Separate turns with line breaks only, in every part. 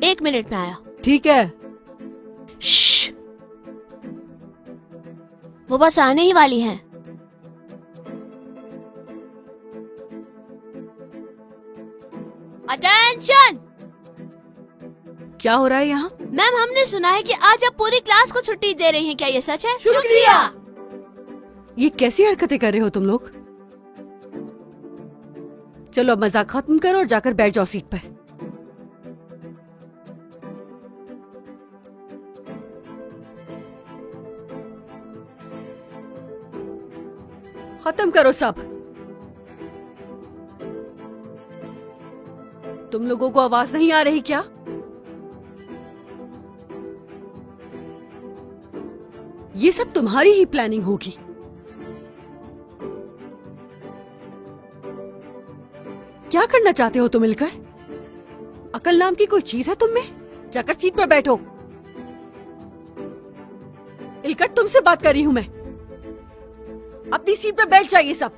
1 minute में आया।
ठीक है।
श्श। वो बस आने ही वाली हैं। अटेंशन!
क्या हो रहा है यहाँ?
मैम, हमने सुना है कि आज आप पूरी क्लास को छुट्टी दे रही हैं। क्या ये सच है? शुक्रिया।
ये कैसी हरकतें कर रहे हो तुम लोग? चलो अब मजाक खत्म करो और जाकर बैठ जाओ सीट पर। खत्म करो सब। तुम लोगों को आवाज नहीं आ रही क्या? ये सब तुम्हारी ही प्लानिंग होगी। क्या करना चाहते हो तुम मिलकर? अकल नाम की कोई चीज है तुम में? जाकर सीट पर बैठो। इलकट, तुमसे बात कर रही हूं मैं। अपनी सीट पर बैठ जाइए सब।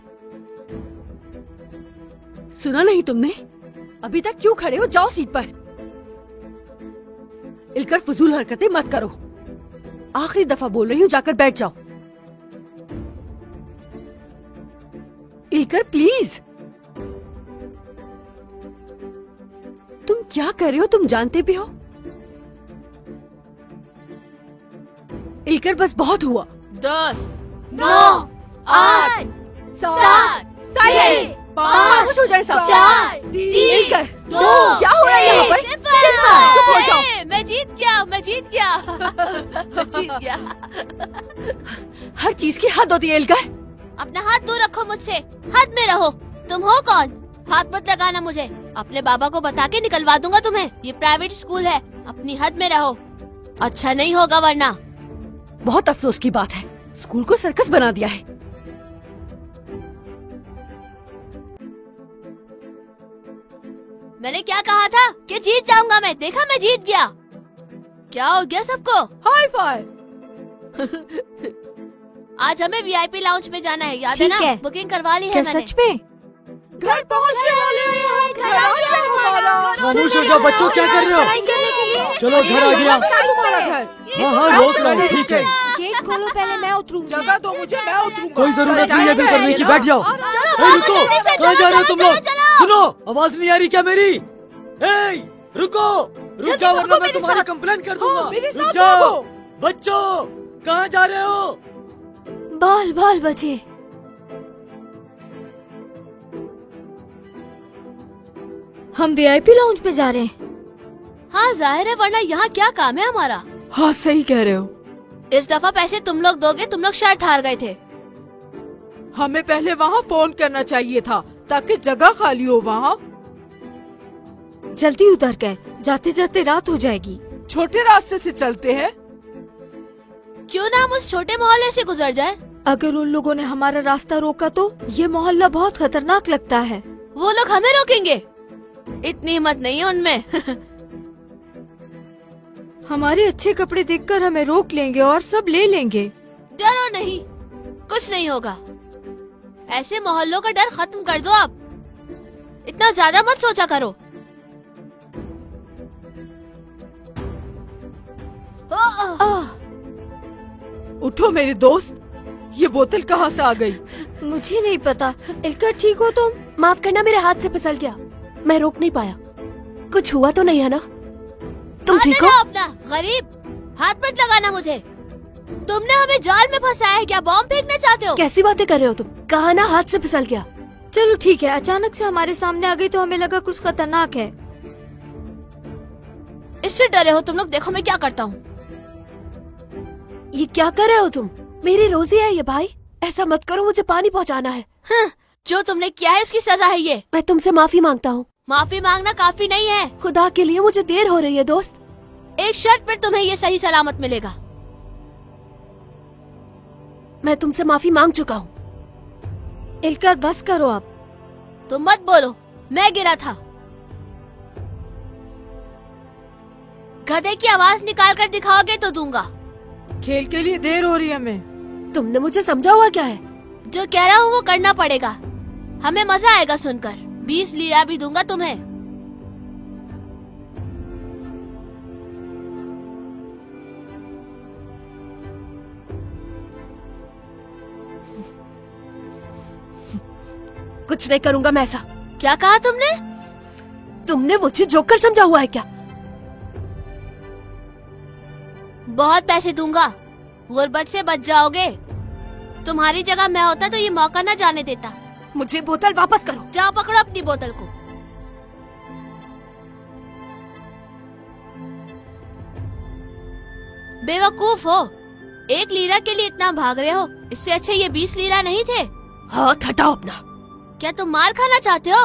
सुना नहीं तुमने? अभी तक क्यों खड़े हो? जाओ सीट पर। इलकर फजूल हरकतें मत करो। आखिरी दफा बोल रही हूँ, जाकर बैठ जाओ। इलकर प्लीज। तुम क्या कर रहे हो? तुम जानते भी हो। इलकर बस बहुत हुआ।
10, 9, 8, 7, 6, 5,
हो जाए सब।
4,
3, 2,
2,
क्या हो रहा है यहाँ पर? चुप हो जाओ।
मैं जीत गया, मैं जीत गया। मैं जीत गया।
हर चीज की हद होती है इलकर।
अपना हाथ दूर रखो मुझसे। हद में रहो। तुम हो कौन? हाथ मत लगाना मुझे। अपने बाबा को बता के निकलवा दूंगा तुम्हें। ये प्राइवेट स्कूल है। अपनी हद में रहो। अच्छा नहीं होगा वरना।
बहुत अफसोस की बात है, स्कूल को सर्कस बना दिया है।
मैंने क्या कहा था कि जीत जाऊंगा मैं। देखा, मैं जीत गया। क्या हो गया सबको?
Hi fi.
आज हमें वीआईपी लाउंज में जाना है, याद है ना? बुकिंग करवा ली है मैंने।
सच में? घर पहुंचने वाले हैं, घर आ गया हमारा।
खामोश हो जाओ बच्चों, क्या कर रहे हो? चलो घर आ गया।
तुम्हारा घर।
हाँ रोक रहा हूँ, ठीक है।
गेट खोलो, पहले मैं उतरूंगी।
जगह दो मुझे, मैं उतरूंगा।
कोई जरूरत नहीं है करने की, बैठ जाओ। ए, रुको, कहाँ जा रहे हो तुम लोग? सुनो, आवाज नहीं आ रही क्या मेरी? ए, रुको, रुक जाओ वरना मैं तुम्हारी कंप्लेन कर दूंगा। रुक जाओ बच्चों, कहाँ जा रहे हो?
बाल बाल बचे।
हम वीआईपी लाउंज पे जा रहे हैं।
हाँ जाहिर है, वरना यहाँ क्या काम है हमारा?
हाँ सही कह रहे हो।
इस दफा पैसे तुम लोग दोगे। तुम लोग शर्त हार गए थे।
हमें पहले वहाँ फोन करना चाहिए था ताकि जगह खाली हो वहाँ।
जल्दी उतर गए, जाते जाते रात हो जाएगी।
छोटे रास्ते से चलते हैं।
क्यों ना हम उस छोटे मोहल्ले से गुजर जाएं?
अगर उन लोगों ने हमारा रास्ता रोका तो? ये मोहल्ला बहुत खतरनाक लगता है।
वो लोग हमें रोकेंगे? इतनी हिम्मत नहीं है उनमें।
हमारे अच्छे कपड़े देखकर हमें रोक लेंगे और सब ले लेंगे।
डरो नहीं, कुछ नहीं होगा। ऐसे मोहल्लों का डर खत्म कर दो आप। इतना ज्यादा मत सोचा करो।
उठो मेरे दोस्त, ये बोतल कहाँ से आ गई?
मुझे नहीं पता। इलकर ठीक हो तुम?
माफ करना, मेरे हाथ से फिसल गया। मैं रोक नहीं पाया। कुछ हुआ तो नहीं है ना? तुम ठीक हो? अपना गरीब, हाथ मत लगाना मुझे। तुमने हमें जाल में फंसाया है क्या? बॉम्ब फेंकना चाहते हो? कैसी बातें कर रहे हो तुम? कहा ना हाथ से फिसल गया।
चलो ठीक है, अचानक से हमारे सामने आ गई तो हमें लगा कुछ खतरनाक है।
इससे डरे हो तुम लोग? देखो मैं क्या करता हूँ। ये क्या कर रहे हो तुम? मेरी रोजी है ये भाई, ऐसा मत करो। मुझे पानी पहुँचाना है। जो तुमने किया है उसकी सजा है ये। मैं तुमसे माफी मांगता हूँ। माफी मांगना काफी नहीं है। खुदा के लिए मुझे देर हो रही है दोस्त। एक शर्त पर तुम्हें ये सही सलामत मिलेगा। मैं तुमसे माफी मांग चुका हूँ।
इलकर बस करो अब।
तुम मत बोलो, मैं गिरा था। गधे की आवाज निकाल कर दिखाओगे तो दूंगा।
खेल के लिए देर हो रही है हमें।
तुमने मुझे समझा हुआ क्या है? जो कह रहा हूँ वो करना पड़ेगा। हमें मजा आएगा सुनकर। 20 लीरा भी दूंगा तुम्हें। कुछ नहीं करूँगा मैं ऐसा।
क्या कहा तुमने?
तुमने मुझे जोकर समझा हुआ है क्या?
बहुत पैसे दूंगा, गुर्बत से बच जाओगे। तुम्हारी जगह मैं होता तो ये मौका न जाने देता।
मुझे बोतल वापस करो।
जाओ पकड़ो अपनी बोतल को। बेवकूफ हो, 1 लीरा के लिए इतना भाग रहे हो। इससे अच्छे ये 20 लीरा नहीं थे।
हाथ हटाओ अपना।
क्या तुम मार खाना चाहते हो?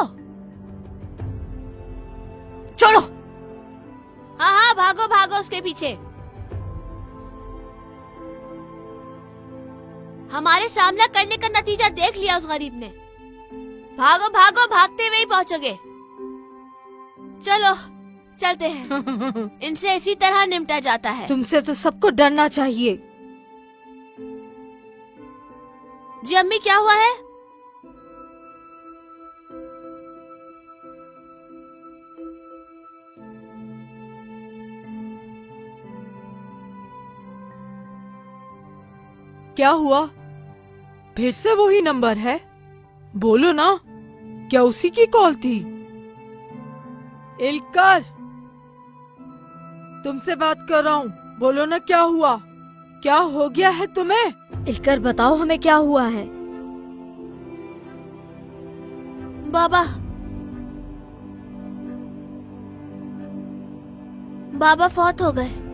छोड़ो।
हाँ हाँ, भागो भागो उसके पीछे। हमारे सामना करने का नतीजा देख लिया उस गरीब ने। भागो भागो, भागते हुए ही पहुंचोगे। चलो चलते हैं। इनसे इसी तरह निपटा जाता है।
तुमसे तो सबको डरना चाहिए।
जी अम्मी, क्या हुआ है?
क्या हुआ? फिर से वही नंबर है? बोलो ना, क्या उसी की कॉल थी? इल्कर, तुमसे बात कर रहा हूँ, बोलो ना क्या हुआ? क्या हो गया है तुम्हें?
इल्कर बताओ हमें क्या हुआ है। बाबा, बाबा फौत हो गए।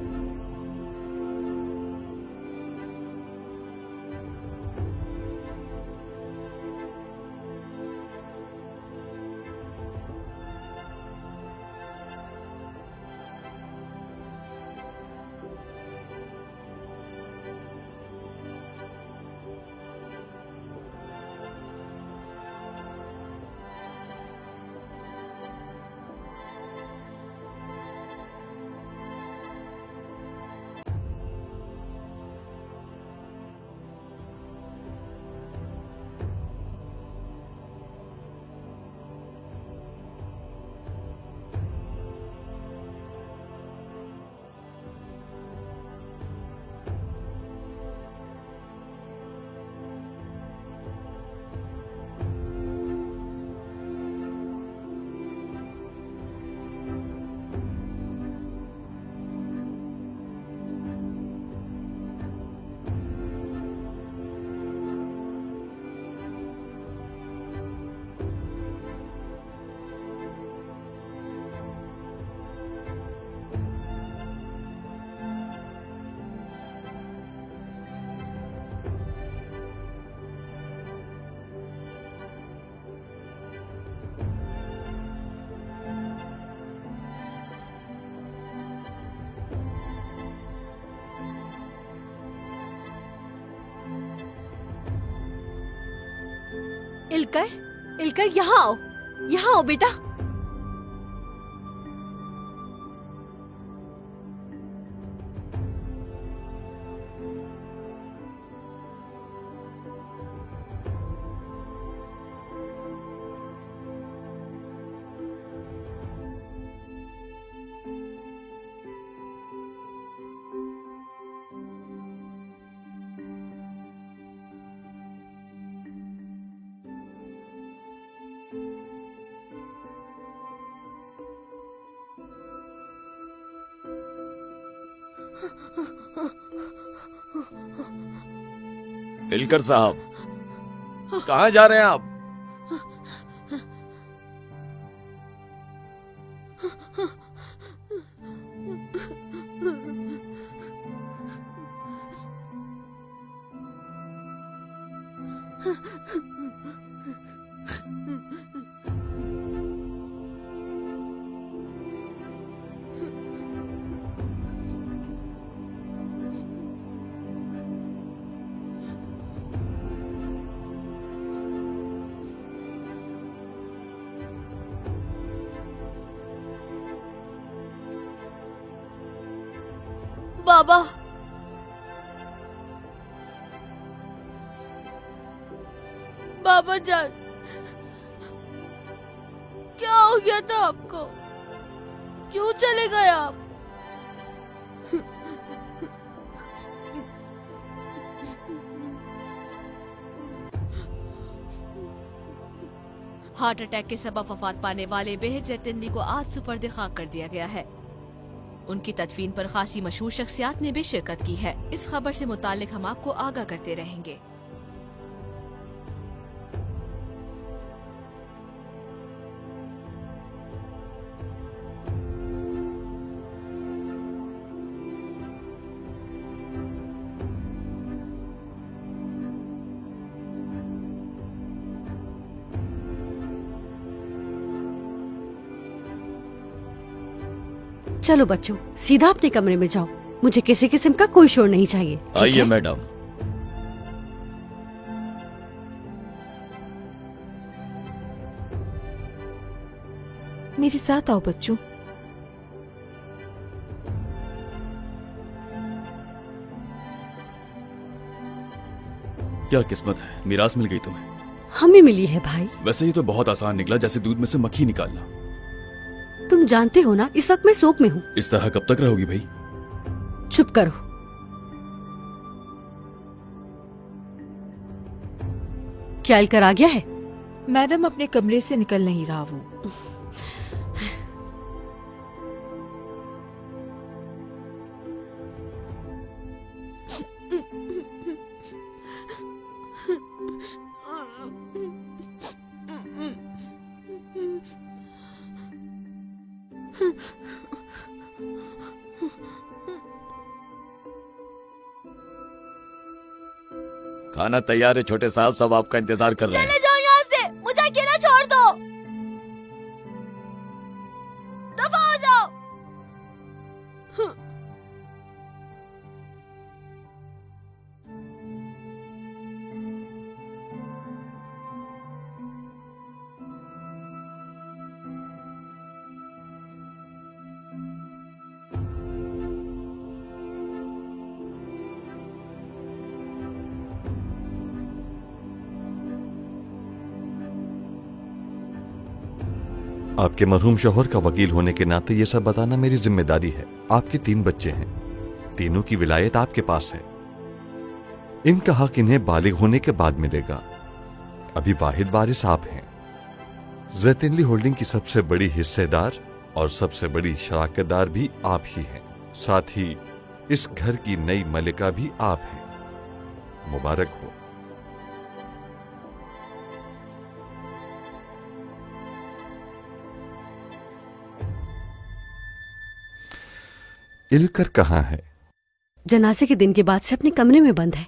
इल्कर, इल्कर यहाँ आओ, यहाँ आओ बेटा।
इल्कर साहब, कहाँ जा रहे हैं आप?
बाबा, बाबा जान, क्या हो गया था आपको? क्यों चले गए आप? हार्ट अटैक के सबब वफात पाने वाले बेहद जैतिनली को आज सुपर्द खाक कर दिया गया है। उनकी तदफीन पर खासी मशहूर शख्सियात ने भी शिरकत की है। इस खबर से मुतालिक हम आपको आगाह करते रहेंगे।
चलो बच्चों, सीधा अपने कमरे में जाओ। मुझे किसी किस्म का कोई शोर नहीं चाहिए।
आइए मैडम।
मेरे साथ आओ बच्चों।
क्या किस्मत है, मिरास मिल गई तुम्हें।
हमें मिली है भाई।
वैसे ये तो बहुत आसान निकला, जैसे दूध में से मक्खी निकालना।
तुम जानते हो ना, इस वक्त मैं शोक में हूँ।
इस तरह कब तक रहोगी भाई?
चुप करो। क्या अलकर आ गया है?
मैडम अपने कमरे से निकल नहीं रहा वो।
खाना तैयार है छोटे साहब, सब आपका इंतजार कर रहे हैं।
चले जाओ यहाँ से, मुझे अकेला छोड़ दो। दफा हो जाओ।
आपके मरहूम शौहर का वकील होने के नाते ये सब बताना मेरी जिम्मेदारी है। आपके 3 बच्चे हैं, तीनों की विलायत आपके पास है। इनका हक इन्हें बालिग होने के बाद मिलेगा। अभी वाहिद वारिस आप हैं। जैतिनली होल्डिंग की सबसे बड़ी हिस्सेदार और सबसे बड़ी शराकतदार भी आप ही हैं। साथ ही इस घर की नई मलिका भी आप हैं। मुबारक हो। इलकर कहाँ है?
जनाजे के दिन के बाद से अपने कमरे में बंद है।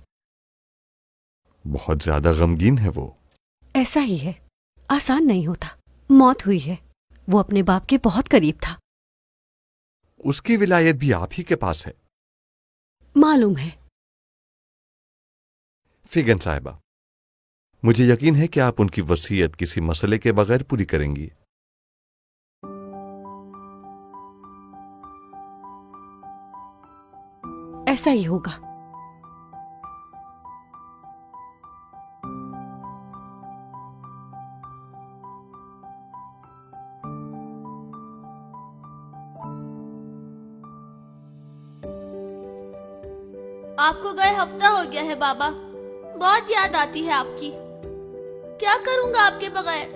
बहुत ज्यादा गमगीन है वो।
ऐसा ही है, आसान नहीं होता। मौत हुई है। वो अपने बाप के बहुत करीब था।
उसकी विलायत भी आप ही के पास है।
मालूम है।
फिगन साहिबा, मुझे यकीन है कि आप उनकी वसीयत किसी मसले के बगैर पूरी करेंगी।
ऐसा ही होगा।
आपको गए हफ्ता हो गया है बाबा। बहुत याद आती है आपकी। क्या करूंगा आपके बगैर।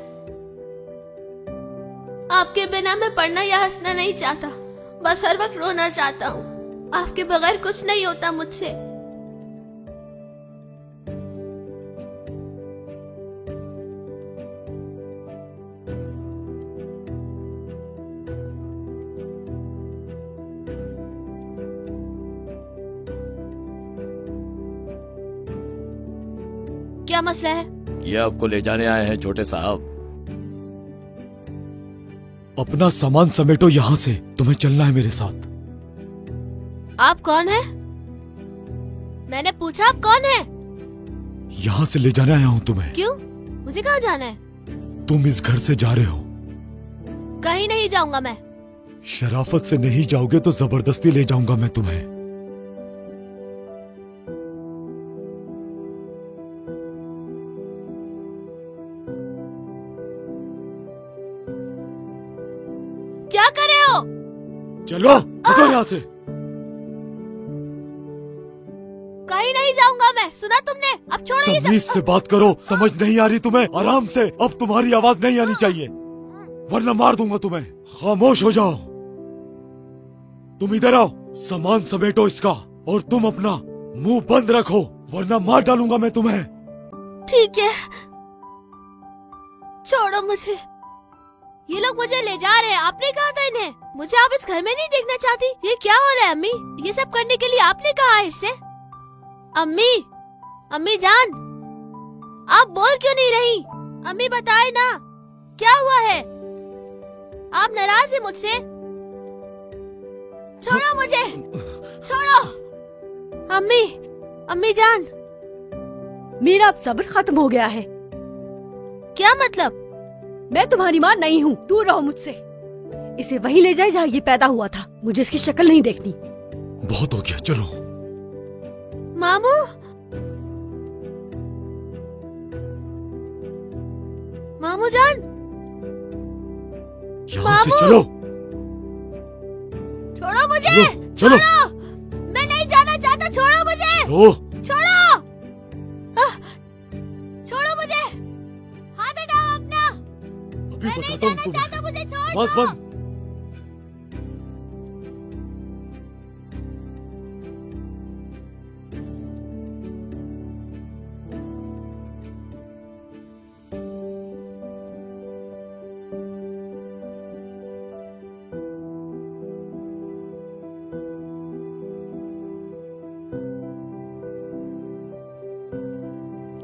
आपके बिना मैं पढ़ना या हंसना नहीं चाहता, बस हर वक्त रोना चाहता हूँ। आपके बगैर कुछ नहीं होता मुझसे। क्या मसला है?
ये आपको ले जाने आए हैं छोटे साहब।
अपना सामान समेटो यहाँ से, तुम्हें चलना है मेरे साथ।
आप कौन है? मैंने पूछा आप कौन है?
यहाँ से ले जाने आया हूँ तुम्हें।
क्यों? मुझे कहाँ जाना है?
तुम इस घर से जा रहे हो।
कहीं नहीं जाऊंगा मैं।
शराफत से नहीं जाओगे तो जबरदस्ती ले जाऊंगा मैं तुम्हें।
क्या कर रहे हो?
चलो, हटो यहाँ से।
कहीं नहीं जाऊंगा मैं, सुना तुमने? अब छोड़ो ये
तमीज से बात करो, समझ नहीं आ रही तुम्हें? आराम से, अब तुम्हारी आवाज नहीं आनी चाहिए वरना मार दूंगा तुम्हें। खामोश हो जाओ। तुम इधर आओ, सामान समेटो इसका, और तुम अपना मुंह बंद रखो वरना मार डालूंगा मैं तुम्हें।
ठीक है, छोड़ो मुझे। ये लोग मुझे ले जा रहे हैं, आपने कहा था इन्हें। मुझे आप इस घर में नहीं देखना चाहती। ये क्या हो रहा है अम्मी? ये सब करने के लिए आपने कहा है इससे? अम्मी, अम्मी जान, आप बोल क्यों नहीं रही? अम्मी बताए ना, क्या हुआ है? आप नाराज हैं मुझसे? छोड़ो मुझे, छोड़ो। अम्मी, अम्मी जान।
मीरा, अब सब्र खत्म हो गया है।
क्या मतलब?
मैं तुम्हारी माँ नहीं हूँ, दूर रहो मुझसे। इसे वहीं ले जाए जहाँ ये पैदा हुआ था। मुझे इसकी शक्ल नहीं देखनी।
बहुत हो गया, चलो।
मामू, मामू जान,
यहाँ से चलो।
छोड़ो मुझे,
चलो।
मैं नहीं जाना चाहता, छोड़ो मुझे। छोड़ो, छोड़ो मुझे, हाथ हटाओ अपना।
अभी
मैं नहीं
बताता हूँ
जाना
तुम्हें।
चाहता, मुझे छोड़
आवाज
दो।
बंद।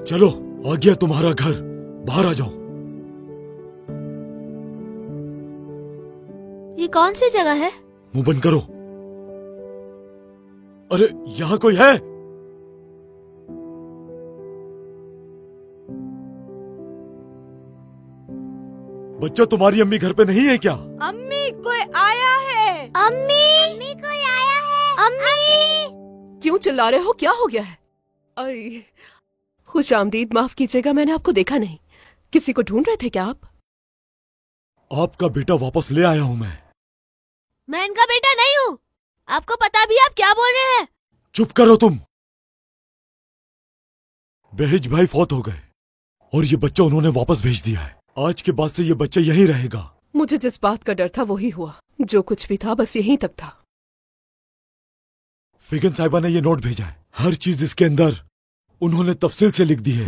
चलो, आ गया तुम्हारा घर, बाहर आ जाओ।
ये कौन सी जगह है?
मुंह बंद करो। अरे यहाँ कोई है? बच्चा, तुम्हारी अम्मी घर पे नहीं है क्या?
अम्मी, कोई आया है।
अम्मी, अम्मी कोई आया है। अम्मी,
क्यों चिल्ला रहे हो? क्या हो गया है? अरे खुश आमदीद, माफ कीजिएगा, मैंने आपको देखा नहीं। किसी को ढूंढ रहे थे क्या आप?
आपका बेटा वापस ले आया हूँ
मैं इनका बेटा नहीं हूँ। आपको पता भी आप क्या बोल रहे हैं?
चुप करो तुम। बहेज भाई फौत हो गए और ये बच्चा उन्होंने वापस भेज दिया है। आज के बाद से ये बच्चा यहीं रहेगा।
मुझे जिस बात का डर था वही हुआ। जो कुछ भी था बस यहीं तक था।
फिगन साहिबा ने ये नोट भेजा है, हर चीज इसके अंदर उन्होंने तफसील से लिख दी है।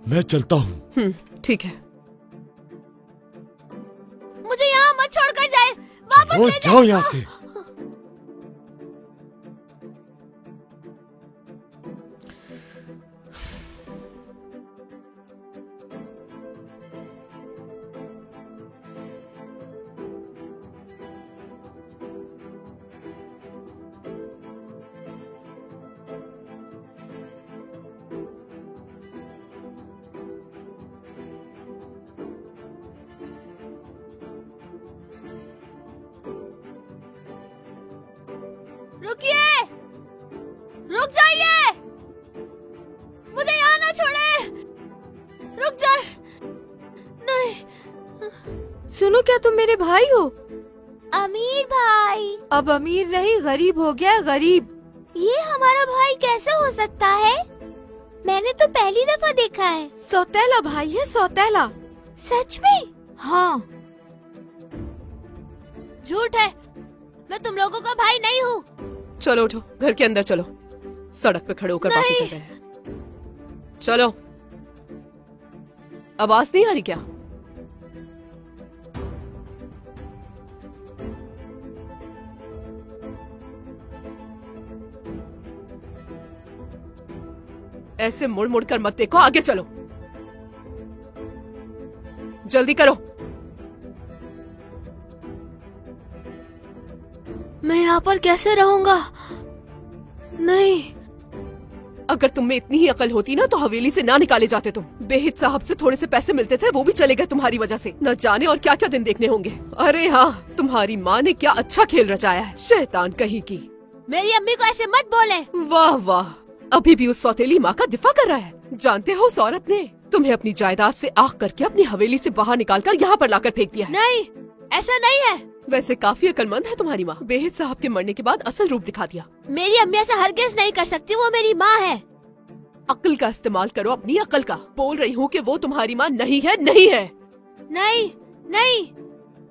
मैं चलता हूँ।
ठीक है।
मुझे यहाँ मत छोड़कर जाए, वापस ले
जाओ यहाँ से।
रुकिए, रुक जाइए, मुझे यहाँ ना छोड़े, रुक जाए। नहीं।
सुनो, क्या तुम मेरे भाई हो?
अमीर भाई।
अब अमीर नहीं, गरीब हो गया, गरीब।
ये हमारा भाई कैसे हो सकता है? मैंने तो पहली दफा देखा है।
सौतेला भाई है, सौतेला।
सच में?
हाँ।
झूठ है, मैं तुम लोगों का भाई नहीं हूँ।
चलो उठो, घर के अंदर चलो। सड़क पे खड़े होकर बातें कर रहे हैं। चलो। आवाज नहीं आ रही क्या? ऐसे मुड़ मुड़ कर मत देखो, आगे चलो, जल्दी करो।
मैं यहाँ पर कैसे रहूंगा? नहीं।
अगर तुम में इतनी ही अकल होती ना तो हवेली से ना निकाले जाते तुम। बेहिद साहब से थोड़े से पैसे मिलते थे, वो भी चले गए तुम्हारी वजह से। न जाने और क्या क्या दिन देखने होंगे। अरे हाँ, तुम्हारी माँ ने क्या अच्छा खेल रचाया है, शैतान कहीं की।
मेरी अम्मी को ऐसे मत बोले।
वाह वाह, अभी भी उस सौतेली माँ का दिफा कर रहा है। जानते हो उस औरत ने तुम्हें अपनी जायदाद से आग करके अपनी हवेली से बाहर निकालकर यहाँ पर लाकर फेंक दिया है।
नहीं, ऐसा नहीं है।
वैसे काफी अक्लमंद है तुम्हारी माँ। बेहद साहब के मरने के बाद असल रूप दिखा दिया।
मेरी अम्मी ऐसा हरगिज नहीं कर सकती, वो मेरी माँ है।
अक्ल का इस्तेमाल करो, अपनी अक्ल का। बोल रही हूँ कि वो तुम्हारी माँ नहीं है, नहीं है।
नहीं नहीं,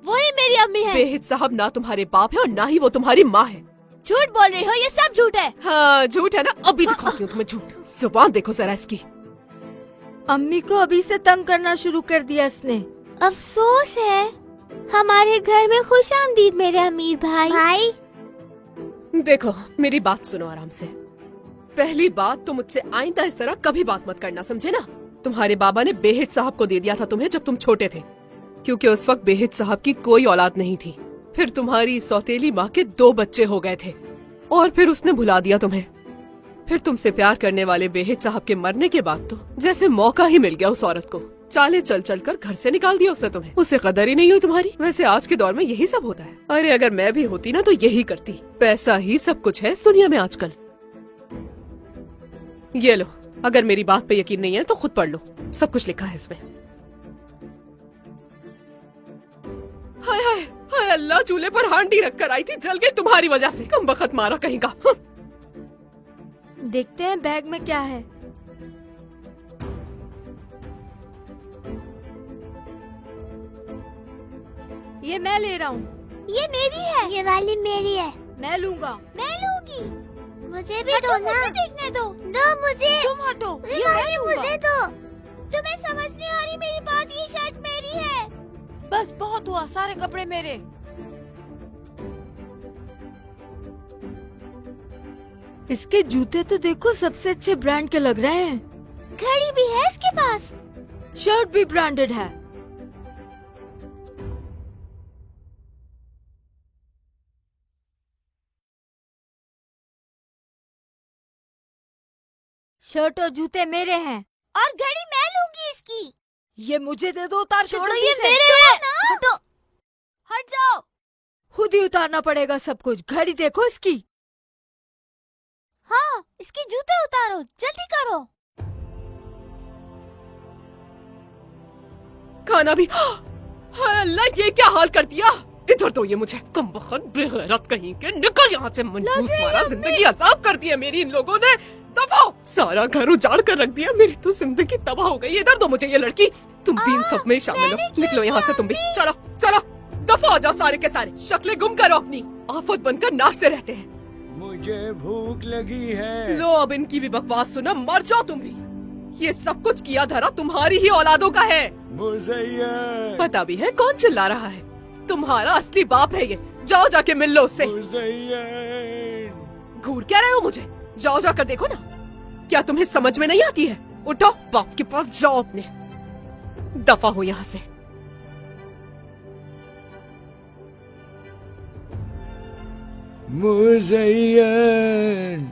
वही मेरी अम्मी है।
बेहद साहब ना तुम्हारे बाप है और ना ही वो तुम्हारी माँ है।
झूठ बोल रही हो, ये सब झूठ है।
हाँ झूठ है ना, अभी दिखाती हूँ तुम्हें झूठ। जुबान देखो जरा इसकी।
अम्मी को अभी से तंग करना शुरू कर दिया इसने।
अफसोस है, हमारे घर में खुशामदीद मेरे अमीर भाई।
देखो मेरी बात सुनो आराम से। पहली बात, तुम मुझसे आइंदा इस तरह कभी बात मत करना, समझे ना। तुम्हारे बाबा ने बेहद साहब को दे दिया था तुम्हें जब तुम छोटे थे, क्योंकि उस वक्त बेहद साहब की कोई औलाद नहीं थी। फिर तुम्हारी सौतेली माँ के 2 बच्चे हो गए थे और फिर उसने भुला दिया तुम्हें। फिर तुमसे प्यार करने वाले बेहद साहब के मरने के बाद तो जैसे मौका ही मिल गया उस औरत को। चाले चल चल कर घर से निकाल दिया उसने तुम्हें। उसे कदर ही नहीं हुई तुम्हारी। वैसे आज के दौर में यही सब होता है। अरे अगर मैं भी होती ना तो यही करती। पैसा ही सब कुछ है इस दुनिया में आजकल। ये लो, अगर मेरी बात पे यकीन नहीं है तो खुद पढ़ लो, सब कुछ लिखा है इसमें। हाय हाय हाय अल्लाह, चूल्हे पर हांडी रखकर आई थी, जल गई तुम्हारी वजह से। कम बखत मारा कहीं का।
देखते हैं बैग में क्या है। ये मैं ले रहा हूँ।
ये मेरी है। ये वाली मेरी है।
मैं लूंगा।
मैं लूंगी। मुझे भी दो ना। मुझे देखने दो। दो मुझे।
तुम हटो।
ये वाली मुझे दो। तुम्हें समझ नहीं आ रही मेरी बात, ये शर्ट मेरी है।
बस बहुत हुआ, सारे कपड़े मेरे। इसके जूते तो देखो सबसे अच्छे ब्रांड के लग रहे हैं।
घड़ी भी है इसके पास।
शर्ट भी ब्रांडेड है। शर्ट और जूते मेरे हैं।
और घड़ी मैं लूंगी इसकी।
ये मुझे दे दो, उतार के
छोड़ो,
जल्दी
ये
से।
मेरे हैं। हटो, हट जाओ।
खुद ही उतारना पड़ेगा सब कुछ। घड़ी देखो इसकी।
हाँ, इसके जूते उतारो, जल्दी करो।
खाना भी। हाय अल्लाह, ये क्या हाल कर दिया। इधर तो ये मुझे। कम बखत बेगैरत कहीं के, निकल यहाँ से। मनहूस मारा, जिंदगी अजाब कर दी है मेरी इन लोगों ने। दफा, सारा घर उजाड़ कर रख दिया। मेरी तो जिंदगी तबाह हो गई। इधर दो मुझे ये लड़की। तुम भी इन सब में शामिल हो। निकलो यहाँ से तुम भी। चलो चलो, दफा हो जाओ सारे के सारे। शक्लें गुम करो अपनी। आफत बनकर नाचते रहते हैं।
मुझे भूख लगी है।
लो अब इनकी भी बकवास सुना, मर जाओ तुम भी। ये सब कुछ किया धरा तुम्हारी ही औलादों का है।
मुज़य्यन,
पता भी है कौन चिल्ला रहा है। तुम्हारा असली बाप है ये। जाओ जाके मिल लो उससे।
मुज़य्यन,
घूर क्या रहे हो मुझे। जाओ जाकर देखो ना। क्या तुम्हें समझ में नहीं आती है। उठो, बाप के पास जाओ अपने। दफा हो यहाँ से।
मुज़य्यन,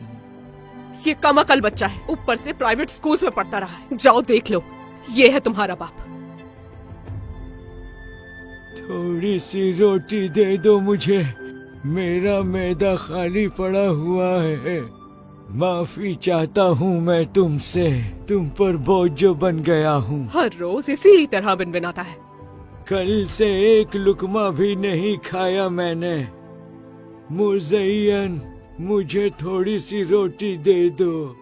ये कमाकल बच्चा है, ऊपर से प्राइवेट स्कूल्स में पढ़ता रहा है। जाओ देख लो, ये है तुम्हारा बाप।
थोड़ी सी रोटी दे दो मुझे। मेरा मैदा खाली पड़ा हुआ है। माफी चाहता हूँ मैं तुमसे, तुम पर बोझ जो बन गया हूँ।
हर रोज इसी तरह बिनबिनाता है।
कल से एक लुकमा भी नहीं खाया मैंने। मुज़य्यन, मुझे थोड़ी सी रोटी दे दो।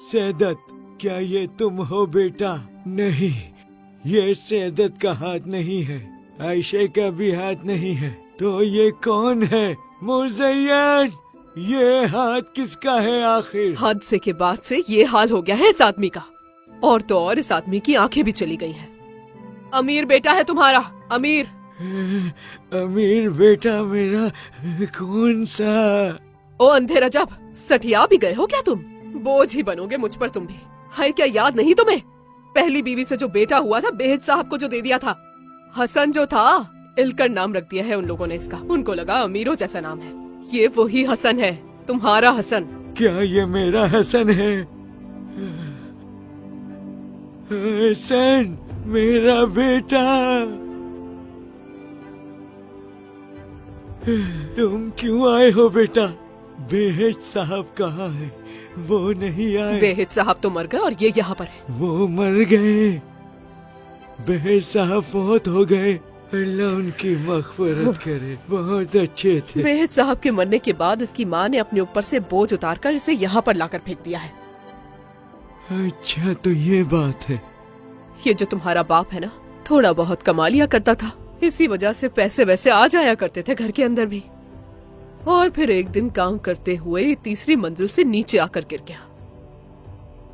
सैदत, क्या ये तुम हो बेटा? नहीं, ये सैदत का हाथ नहीं है, आयशा का भी हाथ नहीं है। तो ये कौन है? मुज़य्यन, ये हाथ किसका है आखिर?
हादसे के बाद से ये हाल हो गया है इस आदमी का। और तो और इस आदमी की आंखें भी चली गई हैं। अमीर बेटा है तुम्हारा, अमीर।
अमीर बेटा मेरा? कौन सा?
ओ अंधे रजब, सठिया भी गए हो क्या तुम? बोझ ही बनोगे मुझ पर तुम भी। है क्या याद नहीं तुम्हें? पहली बीवी से जो बेटा हुआ था, बेहद साहब को जो दे दिया था। हसन जो था, इलकर नाम रख दिया है उन लोगों ने इसका। उनको लगा अमीरों जैसा नाम है। ये वही हसन है, तुम्हारा हसन।
क्या ये मेरा हसन है? हसन, मेरा बेटा। तुम क्यों आए हो बेटा? बेहद साहब कहाँ है? वो नहीं आए।
बेहद साहब तो मर गए और ये यहाँ पर है।
वो मर गए। बेहद साहब बहुत हो गए। अल्लाह उनकी मग़फ़िरत करे। बहुत अच्छे थे।
बेहद साहब के मरने के बाद इसकी माँ ने अपने ऊपर से बोझ उतारकर इसे यहाँ पर लाकर फेंक दिया है।
अच्छा तो ये बात है।
ये जो तुम्हारा बाप है ना, थोड़ा बहुत कमा लिया करता था, इसी वजह से पैसे वैसे आ जाया करते थे घर के अंदर भी। और फिर एक दिन काम करते हुए तीसरी मंजिल से नीचे आकर गिर गया।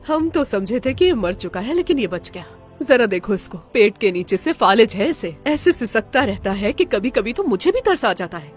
हम तो समझे थे कि ये मर चुका है, लेकिन ये बच गया। जरा देखो इसको, पेट के नीचे से फालिज है इसे। ऐसे सिसकता रहता है कि कभी कभी तो मुझे भी तरस आ जाता है।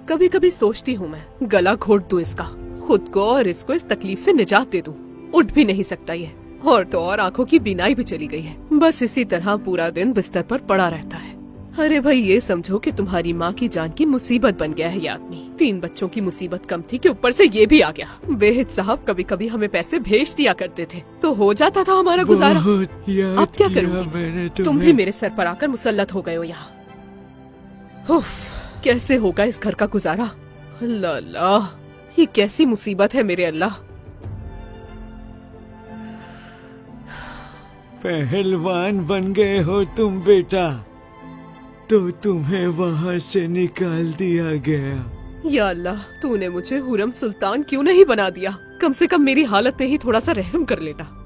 कभी कभी सोचती हूँ मैं गला घोट दूं इसका, खुद को और इसको इस तकलीफ से निजात दे दूं। उठ भी नहीं सकता ये, और तो और आंखों की बीनाई भी चली गई है। बस इसी तरह पूरा दिन बिस्तर पर पड़ा रहता है। अरे भाई, ये समझो कि तुम्हारी माँ की जान की मुसीबत बन गया है ये आदमी। 3 बच्चों की मुसीबत कम थी कि ऊपर से ये भी आ गया। बेहद साहब कभी कभी हमें पैसे भेज दिया करते थे, तो हो जाता था हमारा गुजारा। अब क्या करूँगी? तुम भी मेरे सर पर आकर मुसल्लत हो गए हो यहाँ। उफ, कैसे होगा इस घर का गुजारा? अल्लाह अल्लाह, ये कैसी मुसीबत है मेरे अल्लाह।
पहलवान बन गए हो तुम बेटा, तो तुम्हें वहाँ से निकाल दिया गया।
या अल्लाह, तूने मुझे हुरम सुल्तान क्यों नहीं बना दिया? कम से कम मेरी हालत पे ही थोड़ा सा रहम कर लेता।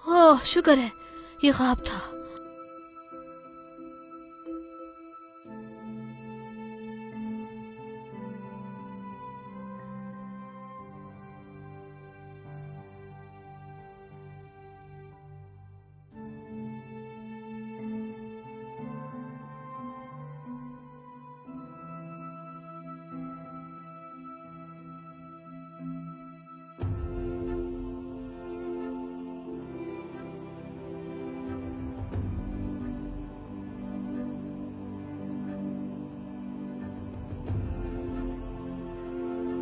ओह, शुक्र है ये ख्वाब था।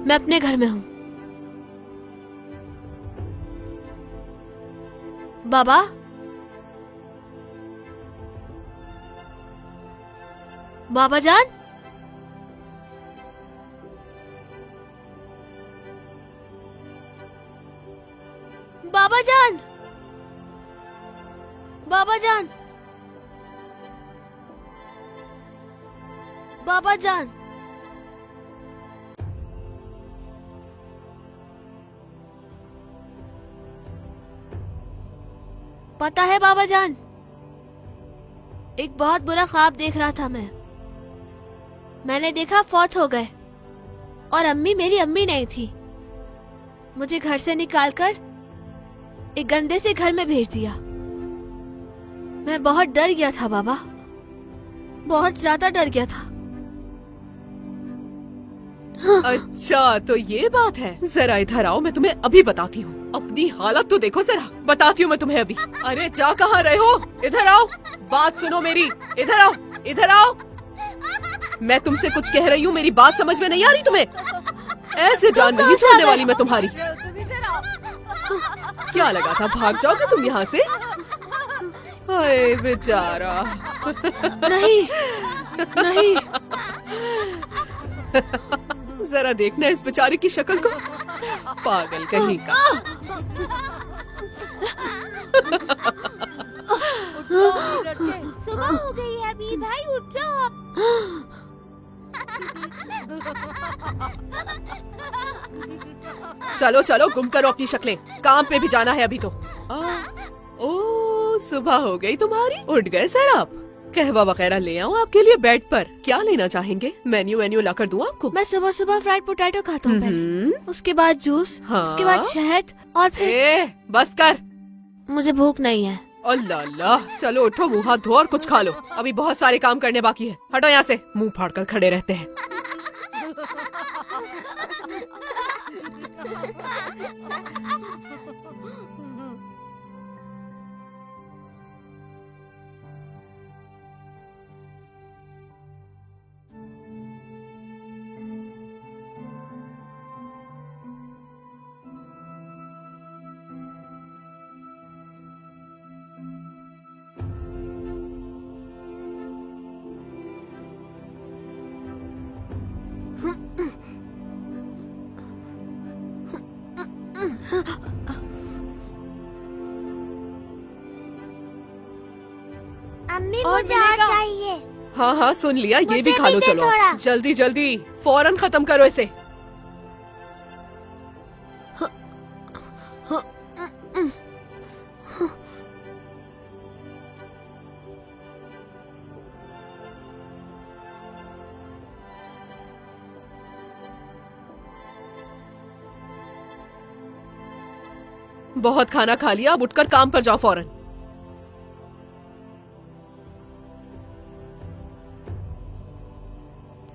मैं अपने घर में हूँ। बाबा, बाबा जान, बाबा जान, बाबा जान, बाबा जान। पता है बाबा जान, एक बहुत बुरा ख्वाब देख रहा था मैंने देखा फौत हो गए और अम्मी मेरी अम्मी नहीं थी। मुझे घर से निकालकर एक गंदे से घर में भेज दिया। मैं बहुत डर गया था बाबा, बहुत ज्यादा डर गया था।
अच्छा तो ये बात है। जरा इधर आओ, मैं तुम्हें अभी बताती हूँ। अपनी हालत तो देखो जरा, बताती हूँ मैं तुम्हें अभी। अरे जा कहाँ रहे हो? इधर आओ, बात सुनो मेरी। इधर आओ, इधर आओ। मैं तुमसे कुछ कह रही हूँ, मेरी बात समझ में नहीं आ रही तुम्हें? ऐसे जान नहीं छोड़ने वाली मैं तुम्हारी। क्या लगा था भाग जाओगे तुम यहाँ से? हाय बेचारा।
नहीं नहीं,
जरा देखना इस बेचारे की शक्ल को, पागल कहीं का।
सुबह हो गई है अभी, भाई उठ जाओ अब।
चलो चलो, गुम करो अपनी शक्लें, काम पे भी जाना है अभी तो। ओ, सुबह हो गई तुम्हारी, उठ गए सर आप। कहवा वगैरह ले आऊं आपके लिए बेड पर? क्या लेना चाहेंगे? मेन्यू ला कर दूं आपको?
मैं सुबह सुबह फ्राइड पोटैटो खाता हूँ पहले, उसके बाद जूस,
हाँ?
उसके बाद शहद और फिर
बस कर,
मुझे भूख नहीं है।
अल्लाह अल्लाह, चलो उठो, मुँह हाथ धो और कुछ खा लो। अभी बहुत सारे काम करने बाकी है। हटो यहाँ से, मुंह फाड़ कर खड़े रहते हैं।
अम्मी मुझे और चाहिए।
हाँ हाँ सुन लिया, ये भी खा लो। चलो
थोड़ा।
जल्दी जल्दी फौरन खत्म करो इसे। बहुत खाना खा लिया, अब उठकर काम पर जाओ फौरन।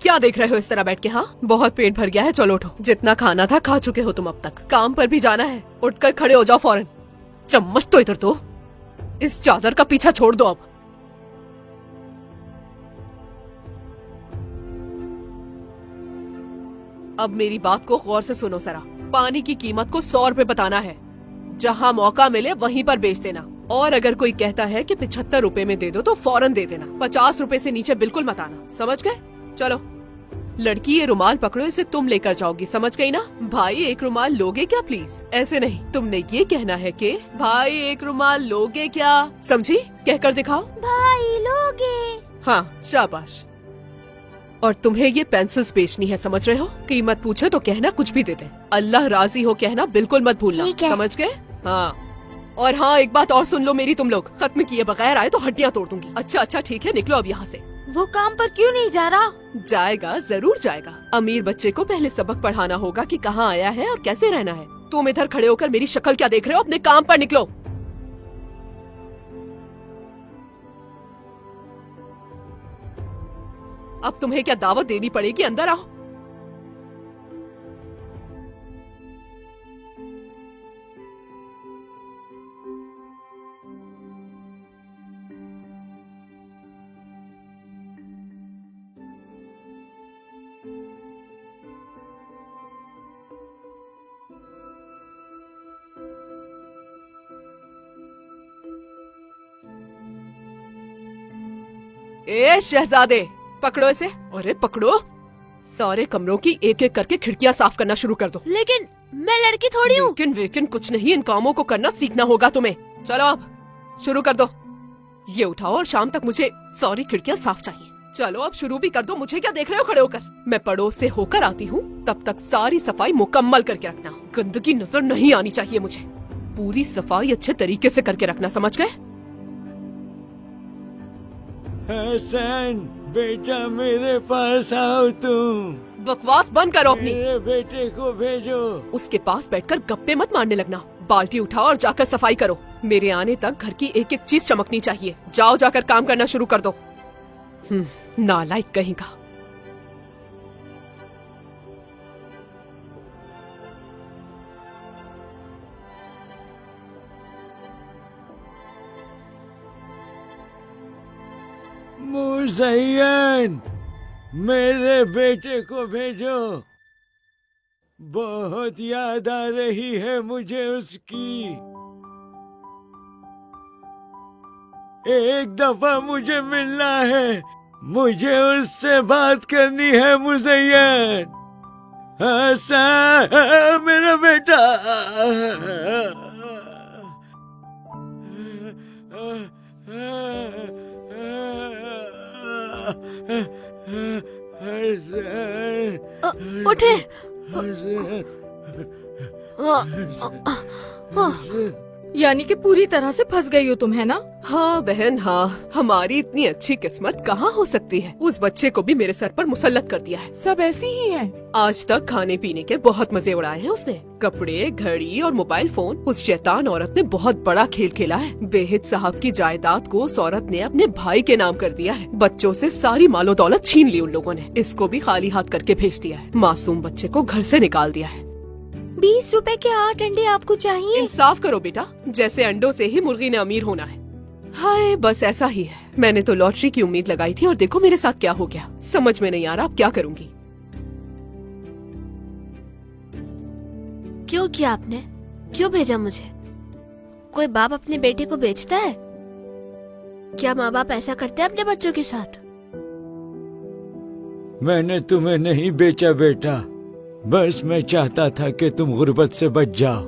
क्या देख रहे हो इस तरह बैठ के? हाँ बहुत पेट भर गया है, चलो उठो। जितना खाना था खा चुके हो तुम अब तक। काम पर भी जाना है, उठकर खड़े हो जाओ फौरन। चम्मच तो इधर दो, इस चादर का पीछा छोड़ दो अब। अब मेरी बात को गौर से सुनो जरा। पानी की कीमत को 100 रुपए बताना है। जहाँ मौका मिले वहीं पर बेच देना। और अगर कोई कहता है कि 75 रुपए में दे दो तो फौरन दे देना। 50 रुपए से नीचे बिल्कुल मत आना, समझ गए? चलो लड़की, ये रुमाल पकड़ो, इसे तुम लेकर जाओगी, समझ गई ना? भाई एक रुमाल लोगे क्या प्लीज? ऐसे नहीं, तुमने ये कहना है कि भाई एक रुमाल लोगे क्या, समझी? कहकर दिखाओ।
भाई लोगे।
हाँ शाबाश। और तुम्हें ये पेंसिल्स बेचनी है, समझ रहे हो? कीमत पूछे तो कहना कुछ भी दे दे। अल्लाह राजी हो कहना बिल्कुल मत भूलना, समझ गए? हाँ। और हाँ एक बात और सुन लो मेरी, तुम लोग खत्म किए बगैर आए तो हड्डियाँ तोड़ दूंगी। अच्छा अच्छा ठीक है, निकलो अब यहाँ से।
वो काम पर क्यों नहीं जा रहा?
जाएगा, जरूर जाएगा। अमीर बच्चे को पहले सबक पढ़ाना होगा कि कहाँ आया है और कैसे रहना है। तुम इधर खड़े होकर मेरी शक्ल क्या देख रहे हो? अपने काम पर निकलो। अब तुम्हें क्या दावत देनी पड़ेगी? अंदर आओ। ए शहजादे, पकड़ो इसे। अरे पकड़ो। सारे कमरों की एक एक करके खिड़कियां साफ करना शुरू कर दो।
लेकिन मैं लड़की थोड़ी हूँ।
लेकिन कुछ नहीं, इन कामों को करना सीखना होगा तुम्हें। चलो अब शुरू कर दो। ये उठाओ और शाम तक मुझे सारी खिड़कियां साफ चाहिए। चलो अब शुरू भी कर दो। मुझे क्या देख रहे हो खड़े होकर? मैं पड़ोस से होकर आती हूँ, तब तक सारी सफाई मुकम्मल करके रखना। गंदगी नजर नहीं आनी चाहिए मुझे। पूरी सफाई अच्छे तरीके से करके रखना, समझ गए?
हसन बेटा, मेरे पास आओ तुम।
बकवास बंद करो अपनी।
मेरे बेटे को भेजो।
उसके पास बैठकर गप्पे मत मारने लगना। बाल्टी उठाओ और जाकर सफाई करो। मेरे आने तक घर की एक एक चीज चमकनी चाहिए। जाओ जाकर काम करना शुरू कर दो। नालायक कहीं का।
मुज़य्यन, मेरे बेटे को भेजो। बहुत याद आ रही है मुझे उसकी। एक दफा मुझे मिलना है, मुझे उससे बात करनी है। मुज़य्यन, हसन मेरा बेटा।
उठे।
यानी कि पूरी तरह से फंस गई हो तुम, है ना?
हाँ बहन हाँ, हमारी इतनी अच्छी किस्मत कहाँ हो सकती है। उस बच्चे को भी मेरे सर पर मुसल्लत कर दिया है।
सब ऐसी ही हैं।
आज तक खाने पीने के बहुत मजे उड़ाए हैं उसने। कपड़े, घड़ी और मोबाइल फोन। उस शैतान औरत ने बहुत बड़ा खेल खेला है। बेहिद साहब की जायदाद को उस औरत ने अपने भाई के नाम कर दिया है। बच्चों से सारी मालो दौलत छीन ली उन लोगों ने। इसको भी खाली हाथ करके भेज दिया है। मासूम बच्चे को घर से निकाल दिया है।
20 रुपए के 8 अंडे आपको चाहिए?
इंसाफ करो बेटा, जैसे अंडों से ही मुर्गी ने अमीर होना है। हाय बस ऐसा ही है। मैंने तो लॉटरी की उम्मीद लगाई थी और देखो मेरे साथ क्या हो गया। समझ में नहीं आ रहा अब क्या करूंगी।
क्यों किया आपने? क्यों भेजा मुझे? कोई बाप अपने बेटे को बेचता है क्या? माँ बाप ऐसा करते हैं अपने बच्चों के साथ?
मैंने तुम्हें नहीं बेचा बेटा, बस मैं चाहता था कि तुम गुर्बत से बच जाओ।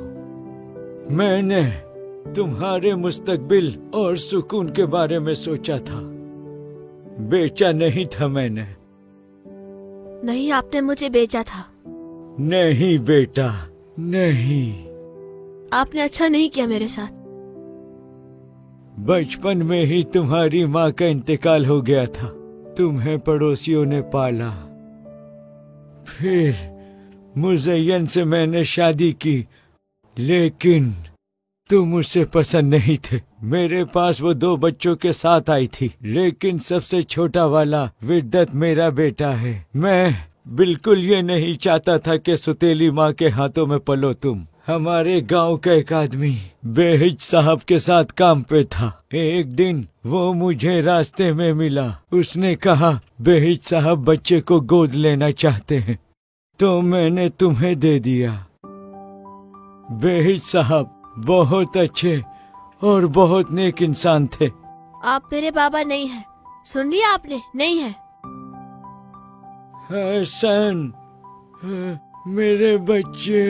मैंने तुम्हारे मुस्तकबिल और सुकून के बारे में सोचा था, बेचा नहीं था मैंने।
नहीं, आपने मुझे बेचा था।
नहीं बेटा, नहीं।
आपने अच्छा नहीं किया मेरे साथ।
बचपन में ही तुम्हारी माँ का इंतकाल हो गया था। तुम्हें पड़ोसियों ने पाला। फिर मुज़य्यन से मैंने शादी की, लेकिन तुम मुझसे पसंद नहीं थे। मेरे पास वो 2 बच्चों के साथ आई थी, लेकिन सबसे छोटा वाला विद्दत मेरा बेटा है। मैं बिल्कुल ये नहीं चाहता था कि सुतेली माँ के हाथों में पलो तुम। हमारे गांव का एक आदमी बेहिज साहब के साथ काम पे था। एक दिन वो मुझे रास्ते में मिला। उसने कहा बेहिज साहब बच्चे को गोद लेना चाहते हैं, तो मैंने तुम्हें दे दिया। बेहिज साहब बहुत अच्छे और बहुत नेक इंसान थे।
आप मेरे बाबा नहीं हैं। सुन लिया आपने? नहीं है।
हसन, मेरे बच्चे,